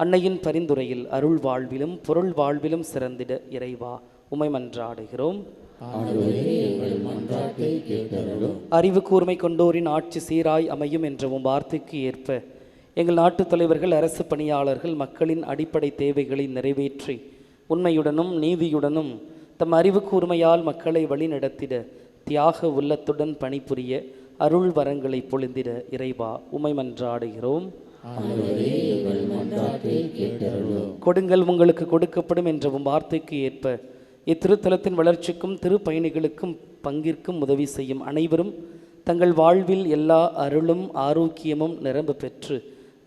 அன்னையின் பரிந்துரையில் அருள் வாழ்விலும் பொருள் வாழ்விலும் சிறந்திட இறைவா உம்மை மன்றாடுகிறோம். அறிவு கூர்மை கொண்டோரின் ஆட்சி சீராய் அமையும் என்ற வார்த்தைக்கு ஏற்ப எங்கள் நாட்டு தலைவர்கள், அரசு பணியாளர்கள் மக்களின் அடிப்படை தேவைகளை நிறைவேற்றி உண்மையுடனும் நீதியுடனும் தம் அறிவு கூர்மையால் மக்களை வழிநடத்திட தியாக உள்ளத்துடன் பணிபுரிய அருள் வரங்களை பொழிந்திட இறைவா உம்மை மன்றாடுகிறோம். கொடுங்கள் உங்களுக்கு கொடுக்கப்படும் என்ற வார்த்தைக்கு ஏற்ப இத்திருத்தலத்தின் வளர்ச்சிக்கும் திரு பயணிகளுக்கும் பங்கிற்கும் உதவி செய்யும் அனைவரும் தங்கள் வாழ்வில் எல்லா அருளும் ஆரோக்கியமும் நிரம்ப பெற்று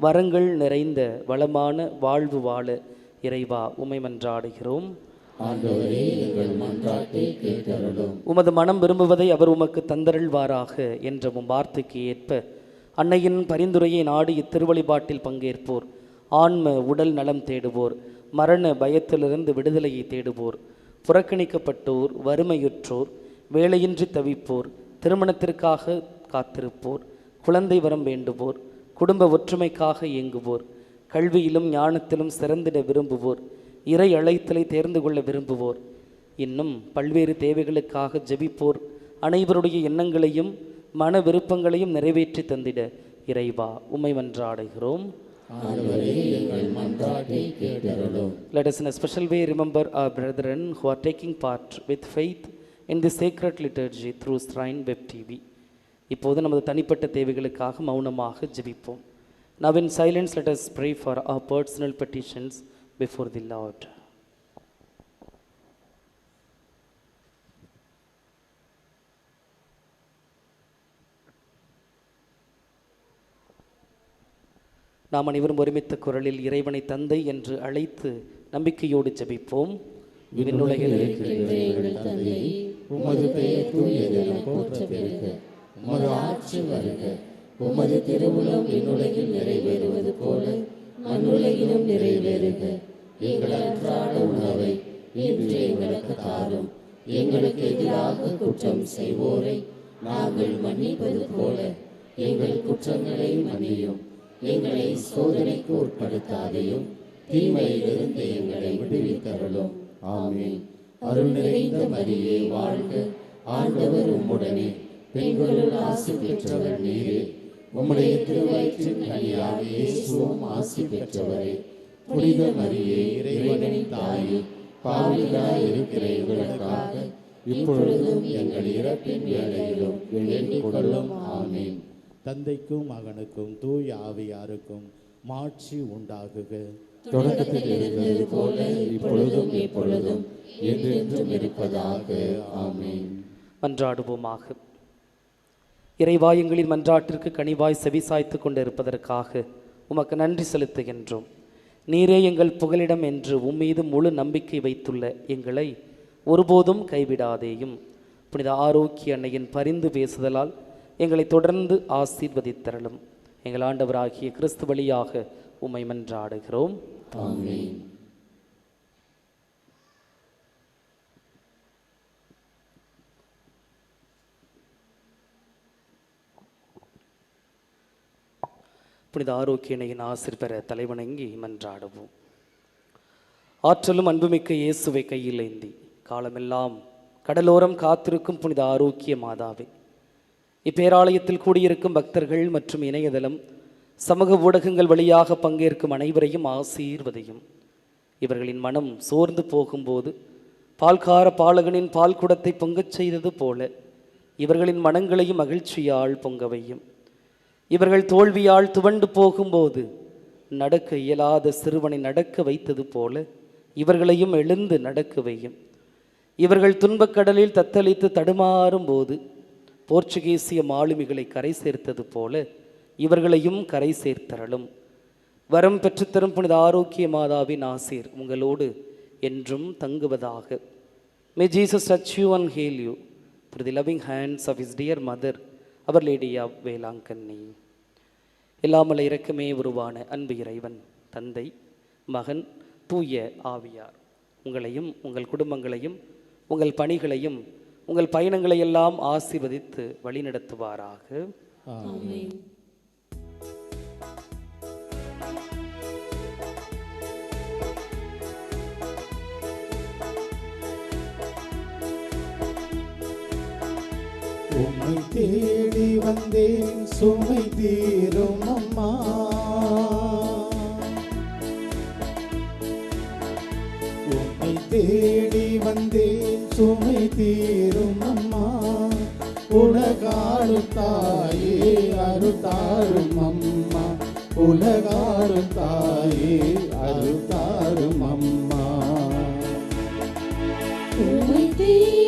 வரங்கள் நிறைந்த வளமான வாழ்வு வாழ இறைவா உம்மை மன்றாடுகிறோம். உமது மனம் விரும்புவதை அவர் உமக்கு தந்தருள்வாராக என்ற வார்த்தைக்கு ஏற்ப அன்னையின் பரிந்துரையை நாடி இத்திருவழிபாட்டில் பங்கேற்போர், ஆன்ம உடல் நலம் தேடுவோர், மரண பயத்திலிருந்து விடுதலையை தேடுவோர், புறக்கணிக்கப்பட்டோர், வறுமையுற்றோர், வேலையின்றி தவிப்போர், திருமணத்திற்காக காத்திருப்போர், குழந்தை வரம் வேண்டுவோர், குடும்ப ஒற்றுமைக்காக இயங்குவோர், கல்வியிலும் ஞானத்திலும் சிறந்திட விரும்புவோர், இறை அழைத்தலை தேர்ந்து கொள்ள விரும்புவோர், இன்னும் பல்வேறு தேவைகளுக்காக ஜெபிப்போர் அனைவருடைய எண்ணங்களையும் மன விருப்பங்களையும் நிறைவேற்றி தந்திட இறைவா உம்மை மன்றாடுகிறோம். Let us in a special way remember our brethren who are taking part with faith in the sacred liturgy through Shrine Web TV. இப்போது நமது தனிப்பட்ட தேவைகளுக்காக மௌனமாக ஜெபிப்போம். Now in silence let us pray for our personal petitions before the Lord. நாம் அனைவரும் ஒருமித்த குரலில் இறைவனை தந்தை என்று அழைத்து நம்பிக்கையோடு ஜெபிப்போம். விண்ணுலகில் இருக்கின்ற எங்கள் தந்தையே, உமது பெயர் தூயதென போற்ற பெறுக. உமது ஆட்சி வருக. உமது திருவுளம் விண்ணுலகில் நிறைவேறுவது போல மண்ணுலகிலும் நிறைவேறுக. எங்கள் அன்றாட உணவை இன்று எங்களுக்கு தாரும். எங்களுக்கு எதிராக குற்றம் செய்வோரை நாங்கள் மன்னிப்பது போல எங்கள் குற்றங்களை மன்னியும். எங்களை சோதனைக்கு உட்படுத்தாதையும் தீமையிலிருந்து எங்களை விடுவித்தருளும். ஆமென். அருள் நிறைந்த மரியே வாழ்க. ஆண்டவர் உம்முடனே, பெண்களுள் ஆசி பெற்றவர் நீரே. உம்முடைய திருவயிற்றின் கனியாக இயேசுவும் ஆசி பெற்றவரே. புனித மரியே, இறைவனின் தாயே, பாவிகளாய் இருக்கிற எங்களுக்காக இப்பொழுதும் எங்கள் இறப்பின் வேளையிலும் வேண்டிக் கொள்ளும். ஆமென். தந்தைக்கும் மகனுக்கும் தூய ஆவியாருக்கும் மாட்சி உண்டாகுக. தொடக்கத்தில் இருந்தது போல இப்பொழுதும் எப்பொழுதும் என்றென்றும் இருப்பதாக. ஆமென். மன்றாடுவோமாக. இறைவாய் எங்களின் மன்றாட்டிற்கு கனிவாய் செவிசாய்த்து கொண்டிருப்பதற்காக உமக்கு நன்றி செலுத்துகின்றோம். நீரே எங்கள் புகலிடம் என்று உம்மீது முழு நம்பிக்கை வைத்துள்ள எங்களை ஒருபோதும் கைவிடாதேயும். புனித ஆரோக்கிய அன்னையின் பரிந்து பேசுதலால் எங்களை தொடர்ந்து ஆசீர்வதித்தருளும். எங்கள் ஆண்டவராகிய கிறிஸ்து வழியாக உம்மை மன்றாடுகிறோம். ஆமென். புனித ஆரோக்கிய அன்னையின் ஆசிர் பெற தலைவணங்கி மன்றாடுவோம். ஆற்றலும் அன்புமிக்க இயேசுவை கையில் ஏந்தி காலமெல்லாம் கடலோரம் காத்திருக்கும் புனித ஆரோக்கிய மாதாவே, இப்பேராலயத்தில் கூடியிருக்கும் பக்தர்கள் மற்றும் இணையதளம் சமூக ஊடகங்கள் வழியாக பங்கேற்கும் அனைவரையும் ஆசீர்வதையும். இவர்களின் மனம் சோர்ந்து போகும்போது பால்கார பாலகனின் பால் குடத்தை பொங்கச் செய்தது போல இவர்களின் மனங்களையும் மகிழ்ச்சியால் பொங்கவையும். இவர்கள் தோல்வியால் துவண்டு போகும்போது நடக்க இயலாத சிறுவனை நடக்க வைத்தது போல இவர்களையும் எழுந்து நடக்க வையும். இவர்கள் துன்பக்கடலில் தத்தளித்து தடுமாறும் போது போர்ச்சுகீசிய மாலுமிகளை கரை சேர்த்தது போல இவர்களையும் கரை சேர்த்தரலும். வரம் பெற்றுத்தரும் புனித ஆரோக்கிய மாதாவின் ஆசீர் உங்களோடு என்றும் தங்குவதாக. May Jesus touch you and heal you through the loving hands of his dear mother, Our Lady of Velankanni. எல்லாமல்ல இரக்கமே உருவான அன்பு இறைவன் தந்தை, மகன், தூய ஆவியார் உங்களையும் உங்கள் குடும்பங்களையும் உங்கள் பணிகளையும் உங்கள் பயணங்களை எல்லாம் ஆசீர்வதித்து வழிநடத்துவாராக. ஆமென். உம்மை தேடி வந்தேன் சுமை தீரும் அம்மா, உம்மை தேடி வந்தேன் சுமை தீரும் அம்மா, உலகாளும் தாயே அருள்தாரும் அம்மா, உலகாளும் தாயே அருள்தாரும் அம்மா. உம்மை தேடி